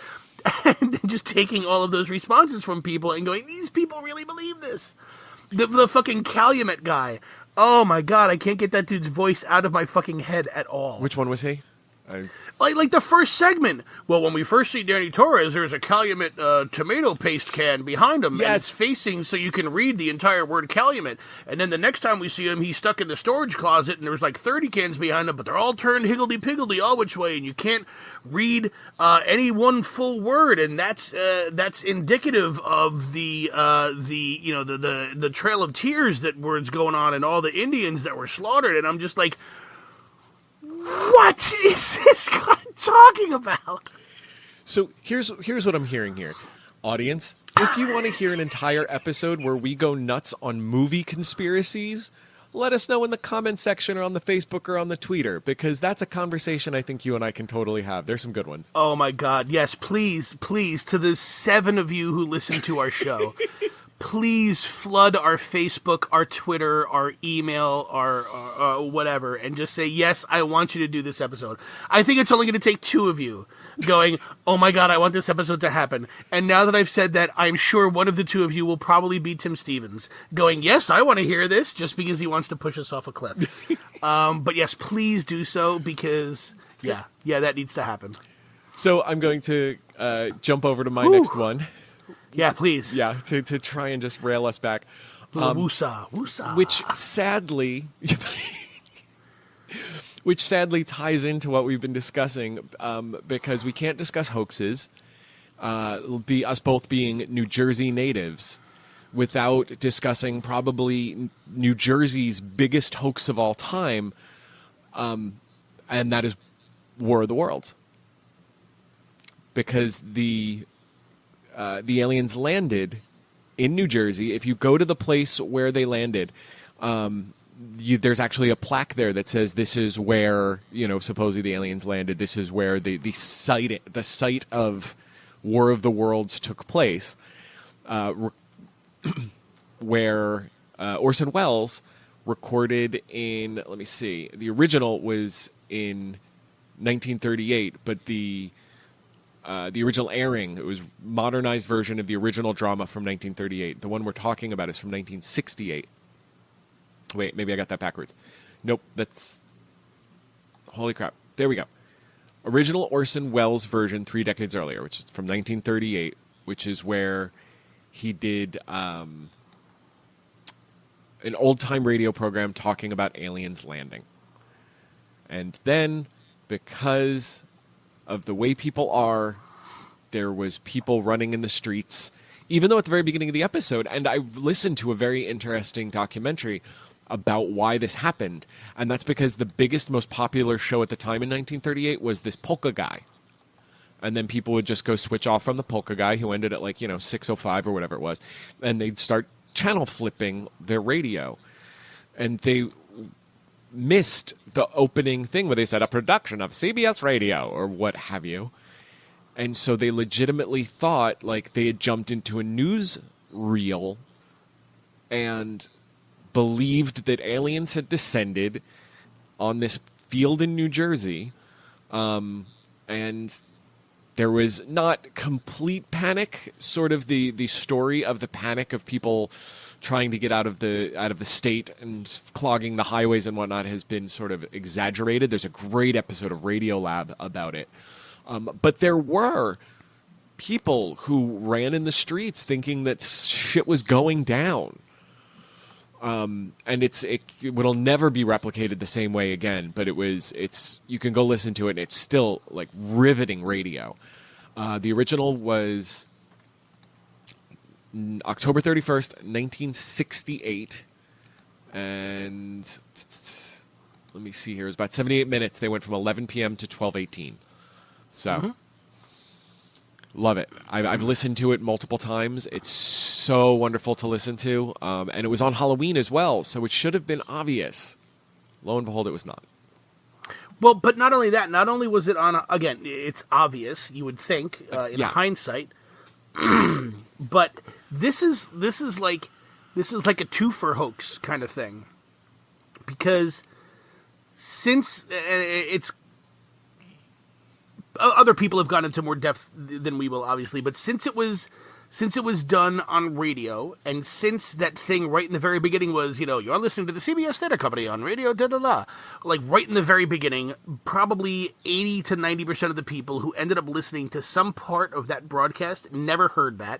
And then just taking all of those responses from people and going, these people really believe this. The fucking Calumet guy. Oh my God, I can't get that dude's voice out of my fucking head at all. Which one was he? Like the first segment. Well, when we first see Danny Torres, there's a Calumet tomato paste can behind him. Yes. And it's facing so you can read the entire word Calumet. And then the next time we see him, he's stuck in the storage closet, and there's like 30 cans behind him, but they're all turned higgledy-piggledy all which way, and you can't read any one full word. And that's indicative of the Trail of Tears that was going on, and all the Indians that were slaughtered. And I'm just like, what is this guy talking about? So here's what I'm hearing here. Audience, if you want to hear an entire episode where we go nuts on movie conspiracies, let us know in the comment section or on the Facebook or on the Twitter, because that's a conversation I think you and I can totally have. There's some good ones. Oh my God, yes, please, to the 7 of you who listen to our show, please flood our Facebook, our Twitter, our email, our whatever, and just say, yes, I want you to do this episode. I think it's only going to take 2 of you going, oh my God, I want this episode to happen. And now that I've said that, I'm sure one of the 2 of you will probably be Tim Stevens going, yes, I want to hear this, just because he wants to push us off a cliff. But yes, please do so, because yeah, that needs to happen. So I'm going to jump over to my next one. Yeah, please. Yeah, to try and just rail us back. Woosah. Which sadly ties into what we've been discussing, because we can't discuss hoaxes, us both being New Jersey natives, without discussing probably New Jersey's biggest hoax of all time, and that is War of the Worlds. Because the aliens landed in New Jersey. If you go to the place where they landed, there's actually a plaque there that says this is where, supposedly the aliens landed. This is where the site of War of the Worlds took place, where Orson Welles recorded in, let me see, the original was in 1938, but the original airing, it was modernized version of the original drama from 1938. The one we're talking about is from 1968. Wait, maybe I got that backwards. Nope, that's... Holy crap. There we go. Original Orson Welles version 3 decades earlier, which is from 1938, which is where he did an old-time radio program talking about aliens landing. And then, because of the way people are, there was people running in the streets, even though at the very beginning of the episode, and I listened to a very interesting documentary about why this happened, and that's because the biggest, most popular show at the time in 1938 was this polka guy. And then people would just go switch off from the polka guy, who ended at 6:05 or whatever it was, and they'd start channel flipping their radio. And they missed the opening thing where they said, a production of CBS Radio, or what have you. And so they legitimately thought like they had jumped into a news reel and believed that aliens had descended on this field in New Jersey. And there was not complete panic, sort of the story of the panic of people trying to get out of the state and clogging the highways and whatnot has been sort of exaggerated. There's a great episode of Radiolab about it. But there were people who ran in the streets thinking that shit was going down. And it'll never be replicated the same way again, but you can go listen to it and it's still like riveting radio. The original was October 31st, 1968. And let me see here. It was about 78 minutes. They went from 11 p.m. to 12:18. So, love it. I've listened to it multiple times. It's so wonderful to listen to. And it was on Halloween as well, so it should have been obvious. Lo and behold, it was not. Well, but not only that, not only was it on, again, it's obvious, you would think, in hindsight, but this is like a two-for hoax kind of thing. Because since it's... Other people have gone into more depth than we will, obviously, but since it was done on radio, and since that thing right in the very beginning was, you're listening to the CBS Theater Company on radio, da-da-da, like right in the very beginning, probably 80 to 90% of the people who ended up listening to some part of that broadcast never heard that.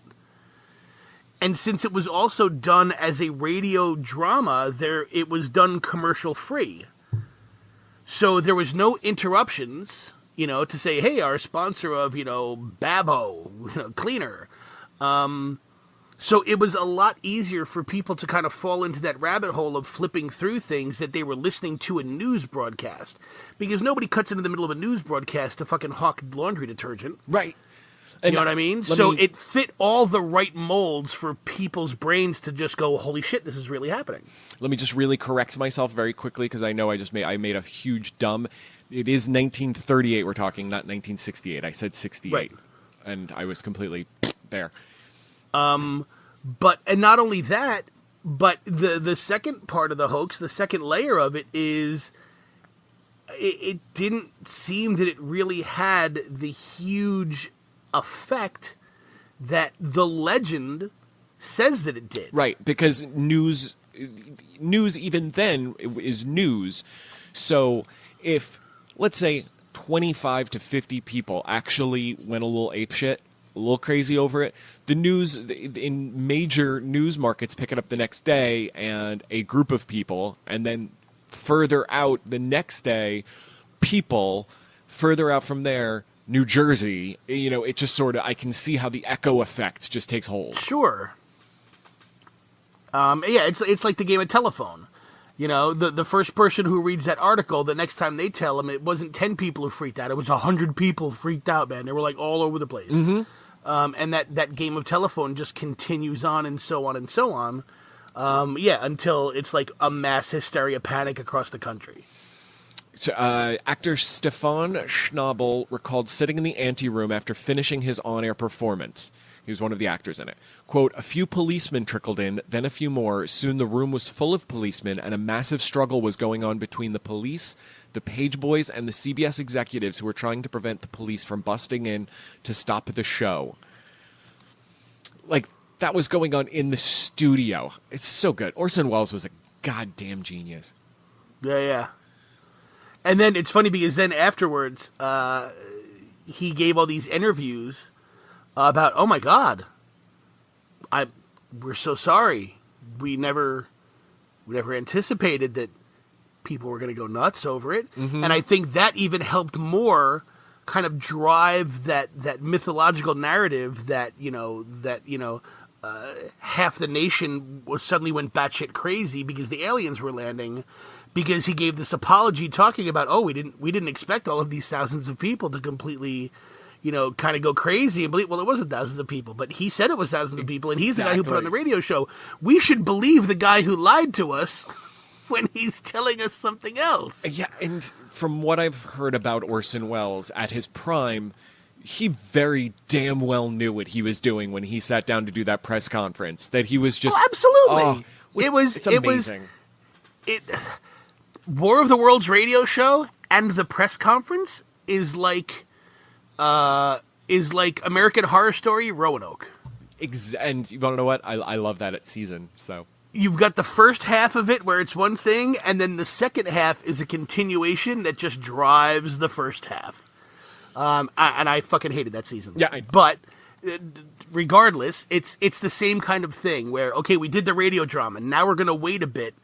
And since it was also done as a radio drama, it was done commercial-free. So there was no interruptions... to say, hey, our sponsor of, Babo, cleaner. So it was a lot easier for people to kind of fall into that rabbit hole of flipping through things that they were listening to a news broadcast. Because nobody cuts into the middle of a news broadcast to fucking hawk laundry detergent. Right. You know what I mean? So it fit all the right molds for people's brains to just go, holy shit, this is really happening. Let me just really correct myself very quickly, because I know I made a huge dumb... It is 1938 we're talking, not 1968. I said 68. Right. And I was completely there. And not only that, but the second part of the hoax, the second layer of it is it didn't seem that it really had the huge effect that the legend says that it did. Right, because news even then is news. So if... let's say 25 to 50 people actually went a little apeshit, a little crazy over it. The news in major news markets pick it up the next day, and a group of people, and then further out the next day, people further out from there, New Jersey. It just sort of, I can see how the echo effect just takes hold. Sure. It's like the game of telephone. The first person who reads that article, the next time they tell them, it wasn't 10 people who freaked out. It was 100 people freaked out, man. They were like all over the place. Mm-hmm. And that game of telephone just continues on and so on and so on. Until it's like a mass hysteria panic across the country. So, actor Stefan Schnabel recalled sitting in the anteroom after finishing his on-air performance. He was one of the actors in it. Quote, a few policemen trickled in, then a few more. Soon the room was full of policemen, and a massive struggle was going on between the police, the page boys, and the CBS executives who were trying to prevent the police from busting in to stop the show. Like, that was going on in the studio. It's so good. Orson Welles was a goddamn genius. Yeah. And then it's funny because then afterwards, he gave all these interviews about, oh my God, we're so sorry. We never anticipated that people were going to go nuts over it. Mm-hmm. And I think that even helped more kind of drive that mythological narrative that half the nation suddenly went batshit crazy because the aliens were landing, because he gave this apology talking about, we didn't expect all of these thousands of people to completely, kind of go crazy and believe, well, it wasn't thousands of people, but he said it was thousands of people, and he's the guy who put on the radio show. We should believe the guy who lied to us when he's telling us something else. Yeah, and from what I've heard about Orson Welles, at his prime, he very damn well knew what he was doing when he sat down to do that press conference. That he was just... Oh, absolutely. It's amazing. War of the Worlds radio show and the press conference is like American Horror Story, Roanoke. And you want to know what? I love that season, so... You've got the first half of it where it's one thing, and then the second half is a continuation that just drives the first half. And I fucking hated that season. Yeah, but regardless, it's the same kind of thing where, okay, we did the radio drama, now we're going to wait a bit,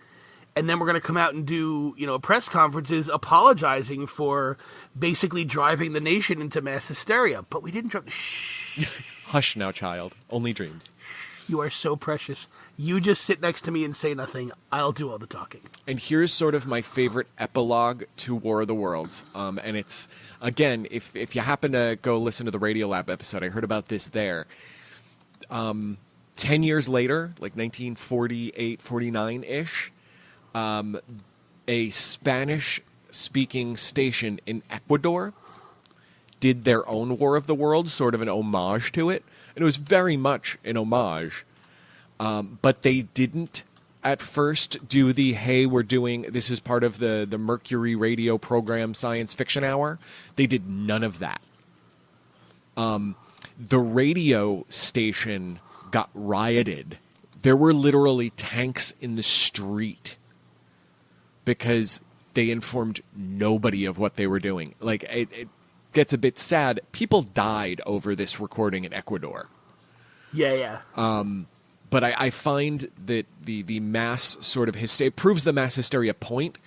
and then we're going to come out and do, press conferences apologizing for basically driving the nation into mass hysteria. But we didn't drive... Shh. Hush now, child. Only dreams. You are so precious. You just sit next to me and say nothing. I'll do all the talking. And here's sort of my favorite epilogue to War of the Worlds. And it's, again, if you happen to go listen to the Radiolab episode, I heard about this there. 10 years later, like 1948, 49-ish, a Spanish-speaking station in Ecuador did their own War of the Worlds, sort of an homage to it. And it was very much an homage. But they didn't at first do this is part of the Mercury radio program Science Fiction Hour. They did none of that. The radio station got rioted. There were literally tanks in the street because they informed nobody of what they were doing. Like, it gets a bit sad. People died over this recording in Ecuador. Yeah. But I find that the mass sort of hysteria proves the mass hysteria point.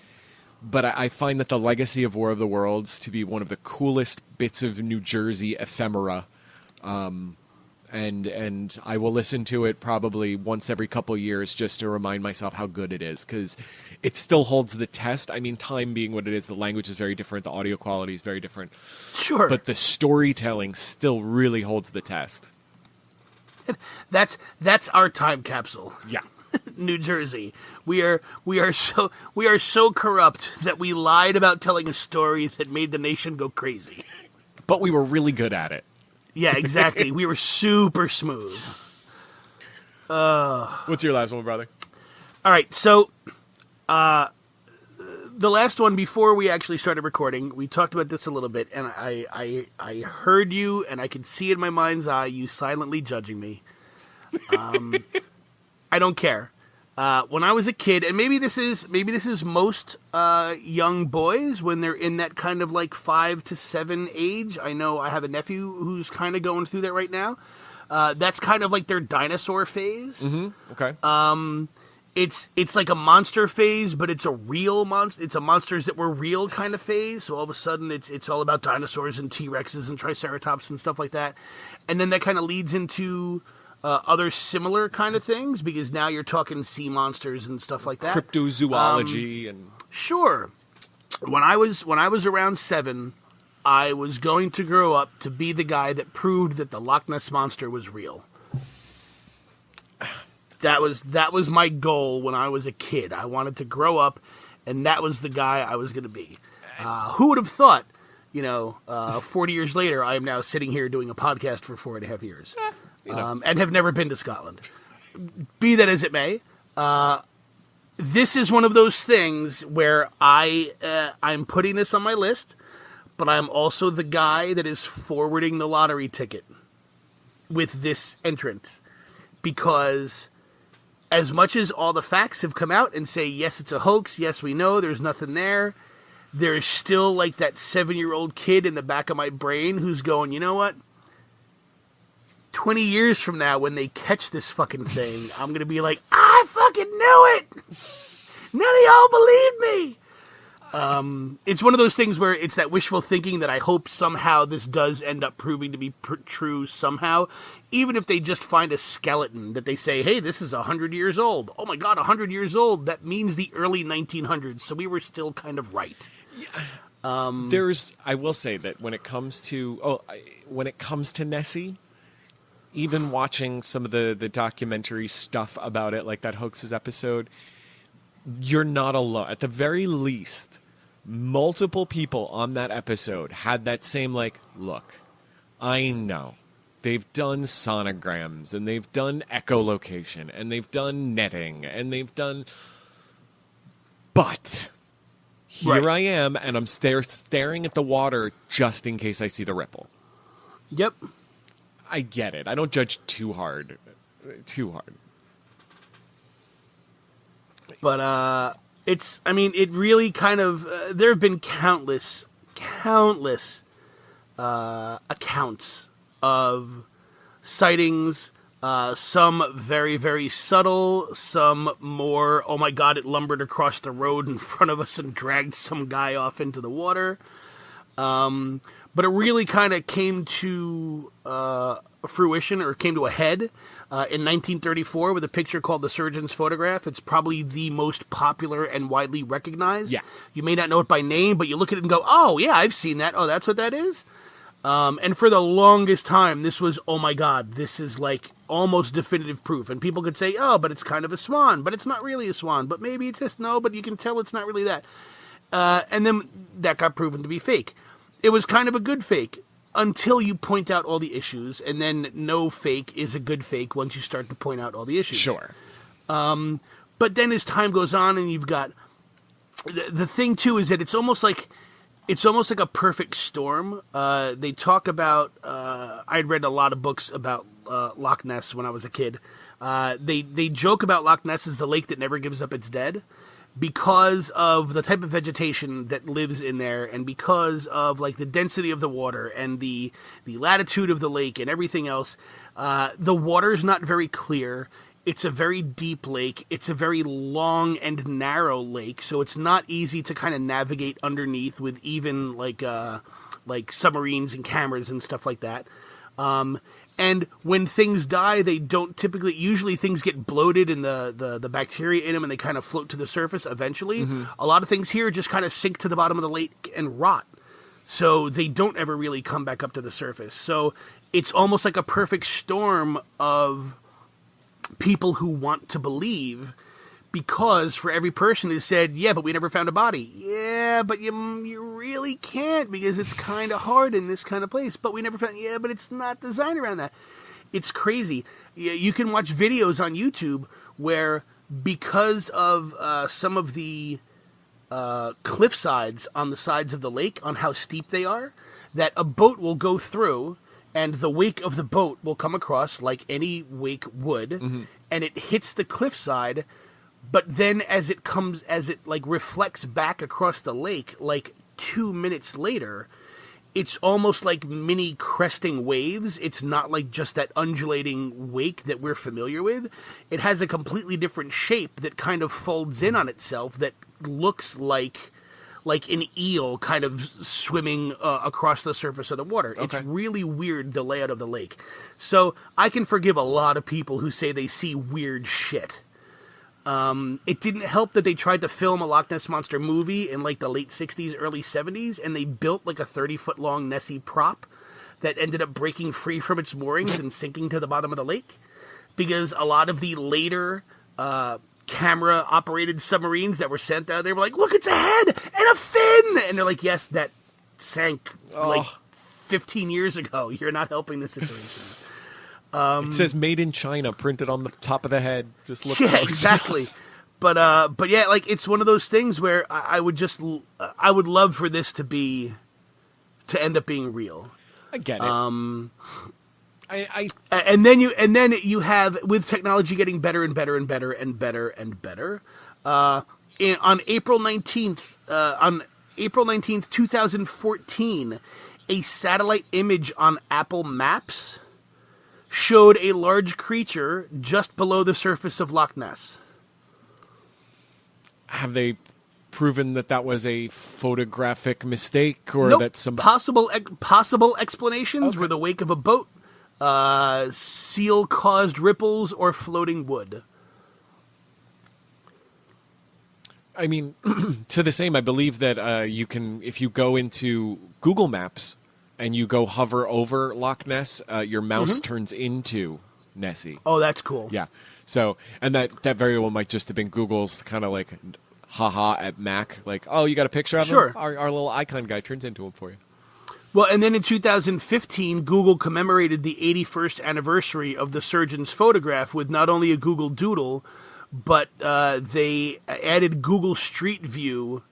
But I find that the legacy of War of the Worlds to be one of the coolest bits of New Jersey ephemera. And I will listen to it probably once every couple of years just to remind myself how good it is, because it still holds the test. I mean, time being what it is, the language is very different, the audio quality is very different. Sure. But the storytelling still really holds the test. That's our time capsule. Yeah. New Jersey. We are so corrupt that we lied about telling a story that made the nation go crazy. But we were really good at it. Yeah, exactly. We were super smooth. What's your last one, brother? All right, so the last one before we actually started recording, we talked about this a little bit, and I heard you, and I could see in my mind's eye you silently judging me. I don't care. When I was a kid, and maybe this is most young boys when they're in that kind of like 5 to 7 age. I know I have a nephew who's kind of going through that right now. That's kind of like their dinosaur phase. Mm-hmm. Okay. It's like a monster phase, but it's a real monster. It's a monsters that were real kind of phase. So all of a sudden, it's all about dinosaurs and T-Rexes and Triceratops and stuff like that. And then that kind of leads into other similar kind of things, because now you're talking sea monsters and stuff like that. Cryptozoology and sure. When I was around 7, I was going to grow up to be the guy that proved that the Loch Ness Monster was real. That was my goal when I was a kid. I wanted to grow up, and that was the guy I was going to be. Who would have thought? 40 years later, I am now sitting here doing a podcast for 4.5 years. And have never been to Scotland. Be that as it may, this is one of those things where I'm putting this on my list, but I'm also the guy that is forwarding the lottery ticket with this entrant, because as much as all the facts have come out and say, yes, it's a hoax, yes, we know, there's nothing there, there's still like that 7-year-old kid in the back of my brain who's going, you know what? 20 years from now, when they catch this fucking thing, I'm going to be like, I fucking knew it! None of y'all believed me! It's one of those things where it's that wishful thinking that I hope somehow this does end up proving to be true somehow. Even if they just find a skeleton that they say, hey, this is 100 years old. Oh my God, 100 years old. That means the early 1900s. So we were still kind of right. I will say that when it comes to Nessie, even watching some of the documentary stuff about it, like that Hoaxes episode, you're not alone. At the very least, multiple people on that episode had that same, like, look, I know. They've done sonograms, and they've done echolocation, and they've done netting, and they've done... But here I am, and I'm staring at the water just in case I see the ripple. Yep. I get it. I don't judge too hard. But, it really kind of, there have been countless accounts of sightings, some very, very subtle, some more, oh my God, it lumbered across the road in front of us and dragged some guy off into the water. But it really kind of came to fruition, or came to a head, in 1934 with a picture called The Surgeon's Photograph. It's probably the most popular and widely recognized. Yeah. You may not know it by name, but you look at it and go, oh, yeah, I've seen that. Oh, that's what that is? And for the longest time, this was, oh my God, this is like almost definitive proof. And people could say, oh, but it's kind of a swan, but it's not really a swan, but maybe it's this. No, but you can tell it's not really that. And then that got proven to be fake. It was kind of a good fake until you point out all the issues, and then no fake is a good fake once you start to point out all the issues. Sure. But then as time goes on, and you've got the thing too is that it's almost like a perfect storm. They talk about I'd read a lot of books about Loch Ness when I was a kid. They joke about Loch Ness as the lake that never gives up its dead, because of the type of vegetation that lives in there, and because of like the density of the water and the latitude of the lake and everything else. The water's not very clear. It's a very deep lake. It's a very long and narrow lake, so it's not easy to kind of navigate underneath with even like submarines and cameras and stuff like that. And when things die, they don't typically... Usually things get bloated in the bacteria in them, and they kind of float to the surface eventually. Mm-hmm. A lot of things here just kind of sink to the bottom of the lake and rot. So they don't ever really come back up to the surface. So it's almost like a perfect storm of people who want to believe, because for every person who said, yeah, but we never found a body. Yeah, but you really can't, because it's kind of hard in this kind of place. But we never found... Yeah, but it's not designed around that. It's crazy. You can watch videos on YouTube where, because of some of the cliff sides on the sides of the lake, on how steep they are, that a boat will go through, and the wake of the boat will come across like any wake would, mm-hmm. and it hits the cliffside. But then as it like reflects back across the lake, like 2 minutes later, it's almost like mini cresting waves. It's not like just that undulating wake that we're familiar with. It has a completely different shape that kind of folds in on itself, that looks like an eel kind of swimming across the surface of the water. Okay. It's really weird, the layout of the lake. So I can forgive a lot of people who say they see weird shit. It didn't help that they tried to film a Loch Ness Monster movie in like the late 60s, early 70s, and they built like a 30-foot-long Nessie prop that ended up breaking free from its moorings and sinking to the bottom of the lake, because a lot of the later camera-operated submarines that were sent out there were like, look, it's a head and a fin! And they're like, yes, that sank like 15 years ago. You're not helping the situation. It says "Made in China" printed on the top of the head. Just look. Yeah, exactly. But yeah, like, it's one of those things where I would love for this to end up being real. I get it. And then you have, with technology getting better and better and better and better and better. On April 19th, 2014, a satellite image on Apple Maps showed a large creature just below the surface of Loch Ness. Have they proven that was a photographic mistake, or Nope. that some possible explanations were the wake of a boat, seal-caused ripples, or floating wood? I mean, to the same, I believe that you can, if you go into Google Maps and you go hover over Loch Ness, your mouse turns into Nessie. Oh, that's cool. Yeah. So, and that very well might just have been Google's kind of like, haha at Mac. Like, oh, you got a picture of him? Our little icon guy turns into him for you. Well, and then in 2015, Google commemorated the 81st anniversary of the surgeon's photograph with not only a Google Doodle, but they added Google Street View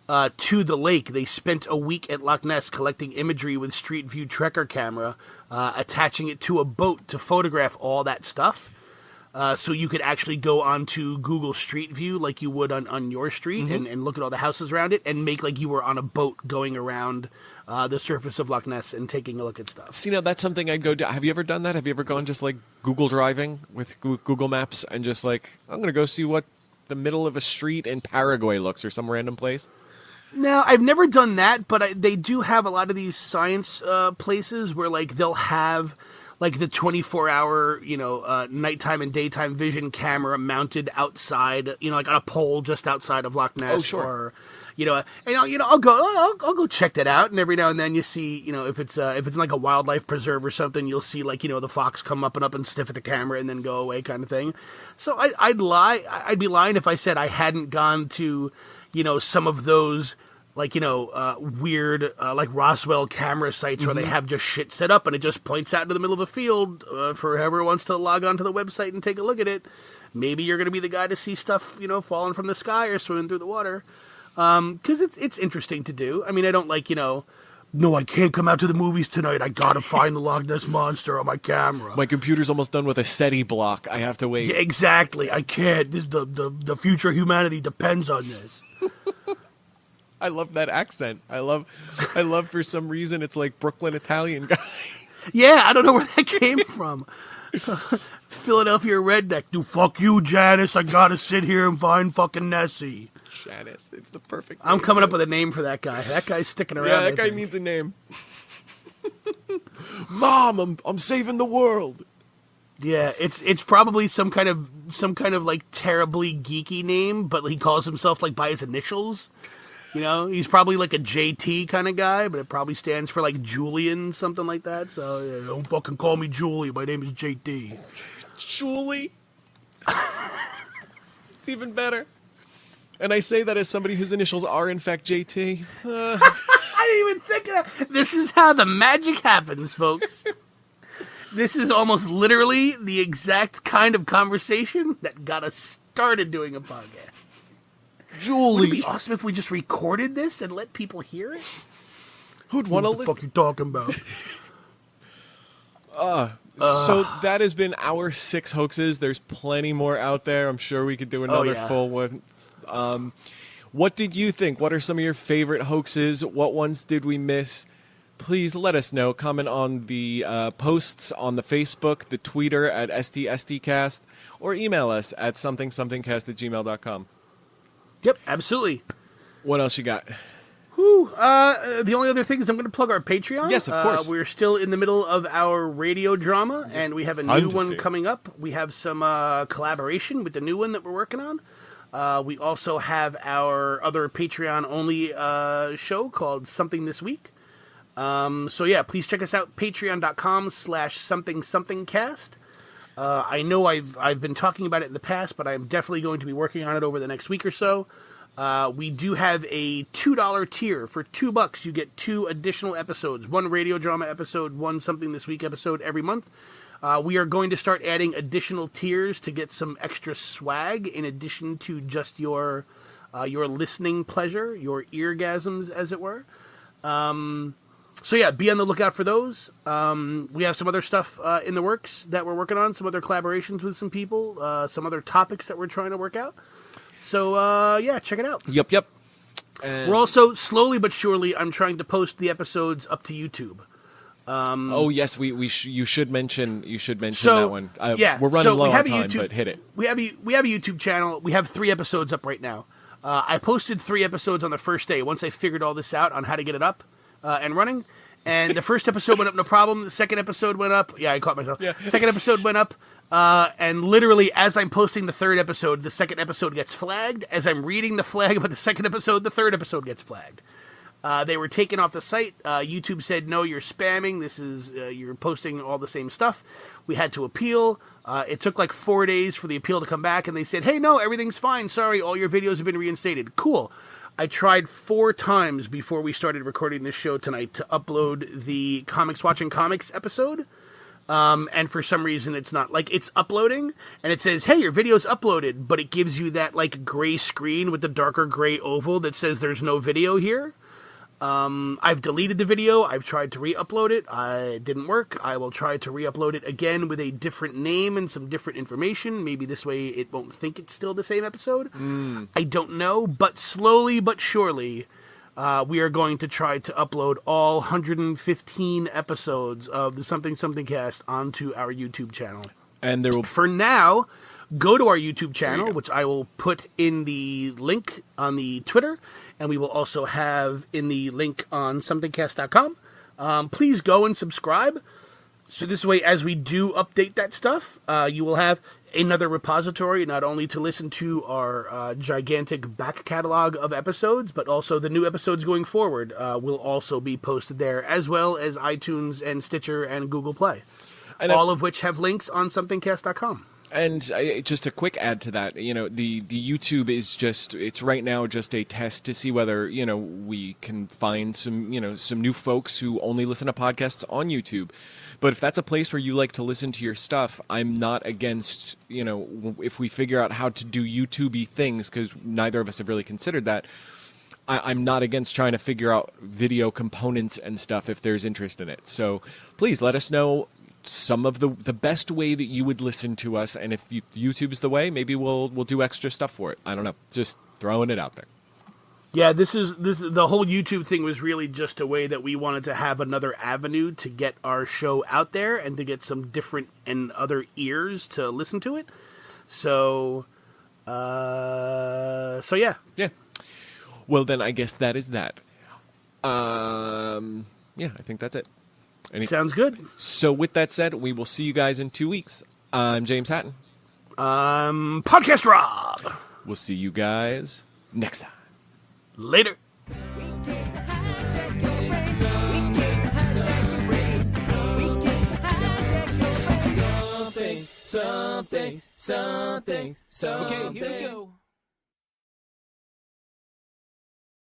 to the lake. They spent a week at Loch Ness collecting imagery with Street View Trekker camera, attaching it to a boat to photograph all that stuff. So you could actually go onto Google Street View like you would on your street and look at all the houses around it and make like you were on a boat going around the surface of Loch Ness and taking a look at stuff. See, now that's something I'd go do. Have you ever done that? Have you ever gone just like Google driving with Google Maps and just like, I'm going to go see what the middle of a street in Paraguay looks or some random place? No, I've never done that, but they do have a lot of these science places where like they'll have like the 24-hour, nighttime and daytime vision camera mounted outside, like on a pole just outside of Loch Ness. Oh, sure. Or, I'll go check that out. And every now and then you see, if it's in like a wildlife preserve or something, you'll see like, the fox come up and sniff at the camera and then go away kind of thing. So I'd be lying if I said I hadn't gone to, some of those like, weird, like Roswell camera sites where they have just shit set up and it just points out into the middle of a field for whoever wants to log on to the website and take a look at it. Maybe you're going to be the guy to see stuff, falling from the sky or swimming through the water. Because it's interesting to do. I mean, I don't like, no, I can't come out to the movies tonight. I got to find the Loch Ness Monster on my camera. My computer's almost done with a SETI block. I have to wait. Yeah, exactly. I can't. This the future of humanity depends on this. I love that accent. I love for some reason it's like Brooklyn Italian guy. Yeah, I don't know where that came from. Philadelphia redneck. Dude, fuck you, Janice. I gotta sit here and find fucking Nessie. Janice, it's the perfect I'm coming up with a name for that guy. That guy's sticking around. Yeah, that guy needs a name. Mom, I'm saving the world. Yeah, it's probably some kind of like terribly geeky name, but he calls himself like by his initials. He's probably like a JT kind of guy, but it probably stands for like Julian, something like that. So yeah, don't fucking call me Julie. My name is JT. Julie. It's even better. And I say that as somebody whose initials are in fact JT. I didn't even think of that. This is how the magic happens, folks. This is almost literally the exact kind of conversation that got us started doing a podcast. Julie. Would it be awesome if we just recorded this and let people hear it? Who'd want to listen? What the fuck you talking about? So that has been our 6 hoaxes. There's plenty more out there. I'm sure we could do another full one. What did you think? What are some of your favorite hoaxes? What ones did we miss? Please let us know. Comment on the posts on the Facebook, the Twitter at STSTcast, or email us at somethingsomethingcast@gmail.com. Yep, absolutely. What else you got? The only other thing is I'm going to plug our Patreon. Yes, of course. We're still in the middle of our radio drama, and we have a new one see. coming up. We have some collaboration with the new one that we're working on. We also have our other Patreon-only show called Something This Week. So yeah, please check us out, patreon.com/somethingsomethingcast. I know I've been talking about it in the past, but I'm definitely going to be working on it over the next week or so. We do have a $2 tier. For $2, you get 2 additional episodes. 1 radio drama episode, 1 Something This Week episode every month. We are going to start adding additional tiers to get some extra swag in addition to just your listening pleasure, your eargasms, as it were. So yeah, be on the lookout for those. We have some other stuff in the works that we're working on, some other collaborations with some people, some other topics that we're trying to work out. So yeah, check it out. Yep. We're also, slowly but surely, I'm trying to post the episodes up to YouTube. Oh yes, you should mention So, that one. yeah, we're running so low we have on a time, YouTube, but hit it. We have a YouTube channel. We have 3 episodes up right now. I posted 3 episodes on the first day once I figured all this out on how to get it up and running. And the first episode went up no problem. The second episode went up. Yeah, I caught myself. Yeah. Second episode went up. And literally, as I'm posting the 3rd episode, the 2nd episode gets flagged. As I'm reading the flag about the 2nd episode, the 3rd episode gets flagged. They were taken off the site. YouTube said, no, you're spamming. This is, you're posting all the same stuff. We had to appeal. It took like 4 days for the appeal to come back, and they said, hey, no, everything's fine. Sorry, all your videos have been reinstated. Cool. I tried 4 times before we started recording this show tonight to upload the Comics Watching Comics episode. And for some reason it's not, like, it's uploading and it says, hey, your video's uploaded, but it gives you that like gray screen with the darker gray oval that says there's no video here. I've deleted the video. I've tried to re-upload it. It didn't work. I will try to re-upload it again with a different name and some different information. Maybe this way it won't think it's still the same episode. I don't know, but slowly but surely, we are going to try to upload all 115 episodes of the Something Something Cast onto our YouTube channel. And there will... For now, go to our YouTube channel, which I will put in the link on the Twitter, and we will also have in the link on somethingcast.com. Please go and subscribe. So this way, as we do update that stuff, you will have another repository, not only to listen to our gigantic back catalog of episodes, but also the new episodes going forward will also be posted there, as well as iTunes and Stitcher and Google Play, and all of which have links on somethingcast.com. And just a quick add to that, the YouTube is it's right now just a test to see whether, we can find some, some new folks who only listen to podcasts on YouTube. But if that's a place where you like to listen to your stuff, I'm not against, if we figure out how to do YouTube-y things, because neither of us have really considered that, I'm not against trying to figure out video components and stuff if there's interest in it. So please let us know some of the best way that you would listen to us, and if YouTube's the way, maybe we'll do extra stuff for it. I don't know, just throwing it out there. Yeah, this the whole YouTube thing was really just a way that we wanted to have another avenue to get our show out there and to get some different and other ears to listen to it. So yeah. Yeah. Well, then I guess that is that. Yeah, I think that's it. Sounds good. So with that said, we will see you guys in 2 weeks. I'm James Hatton. Podcast Rob. We'll see you guys next time. Later. Something. Okay, here we go.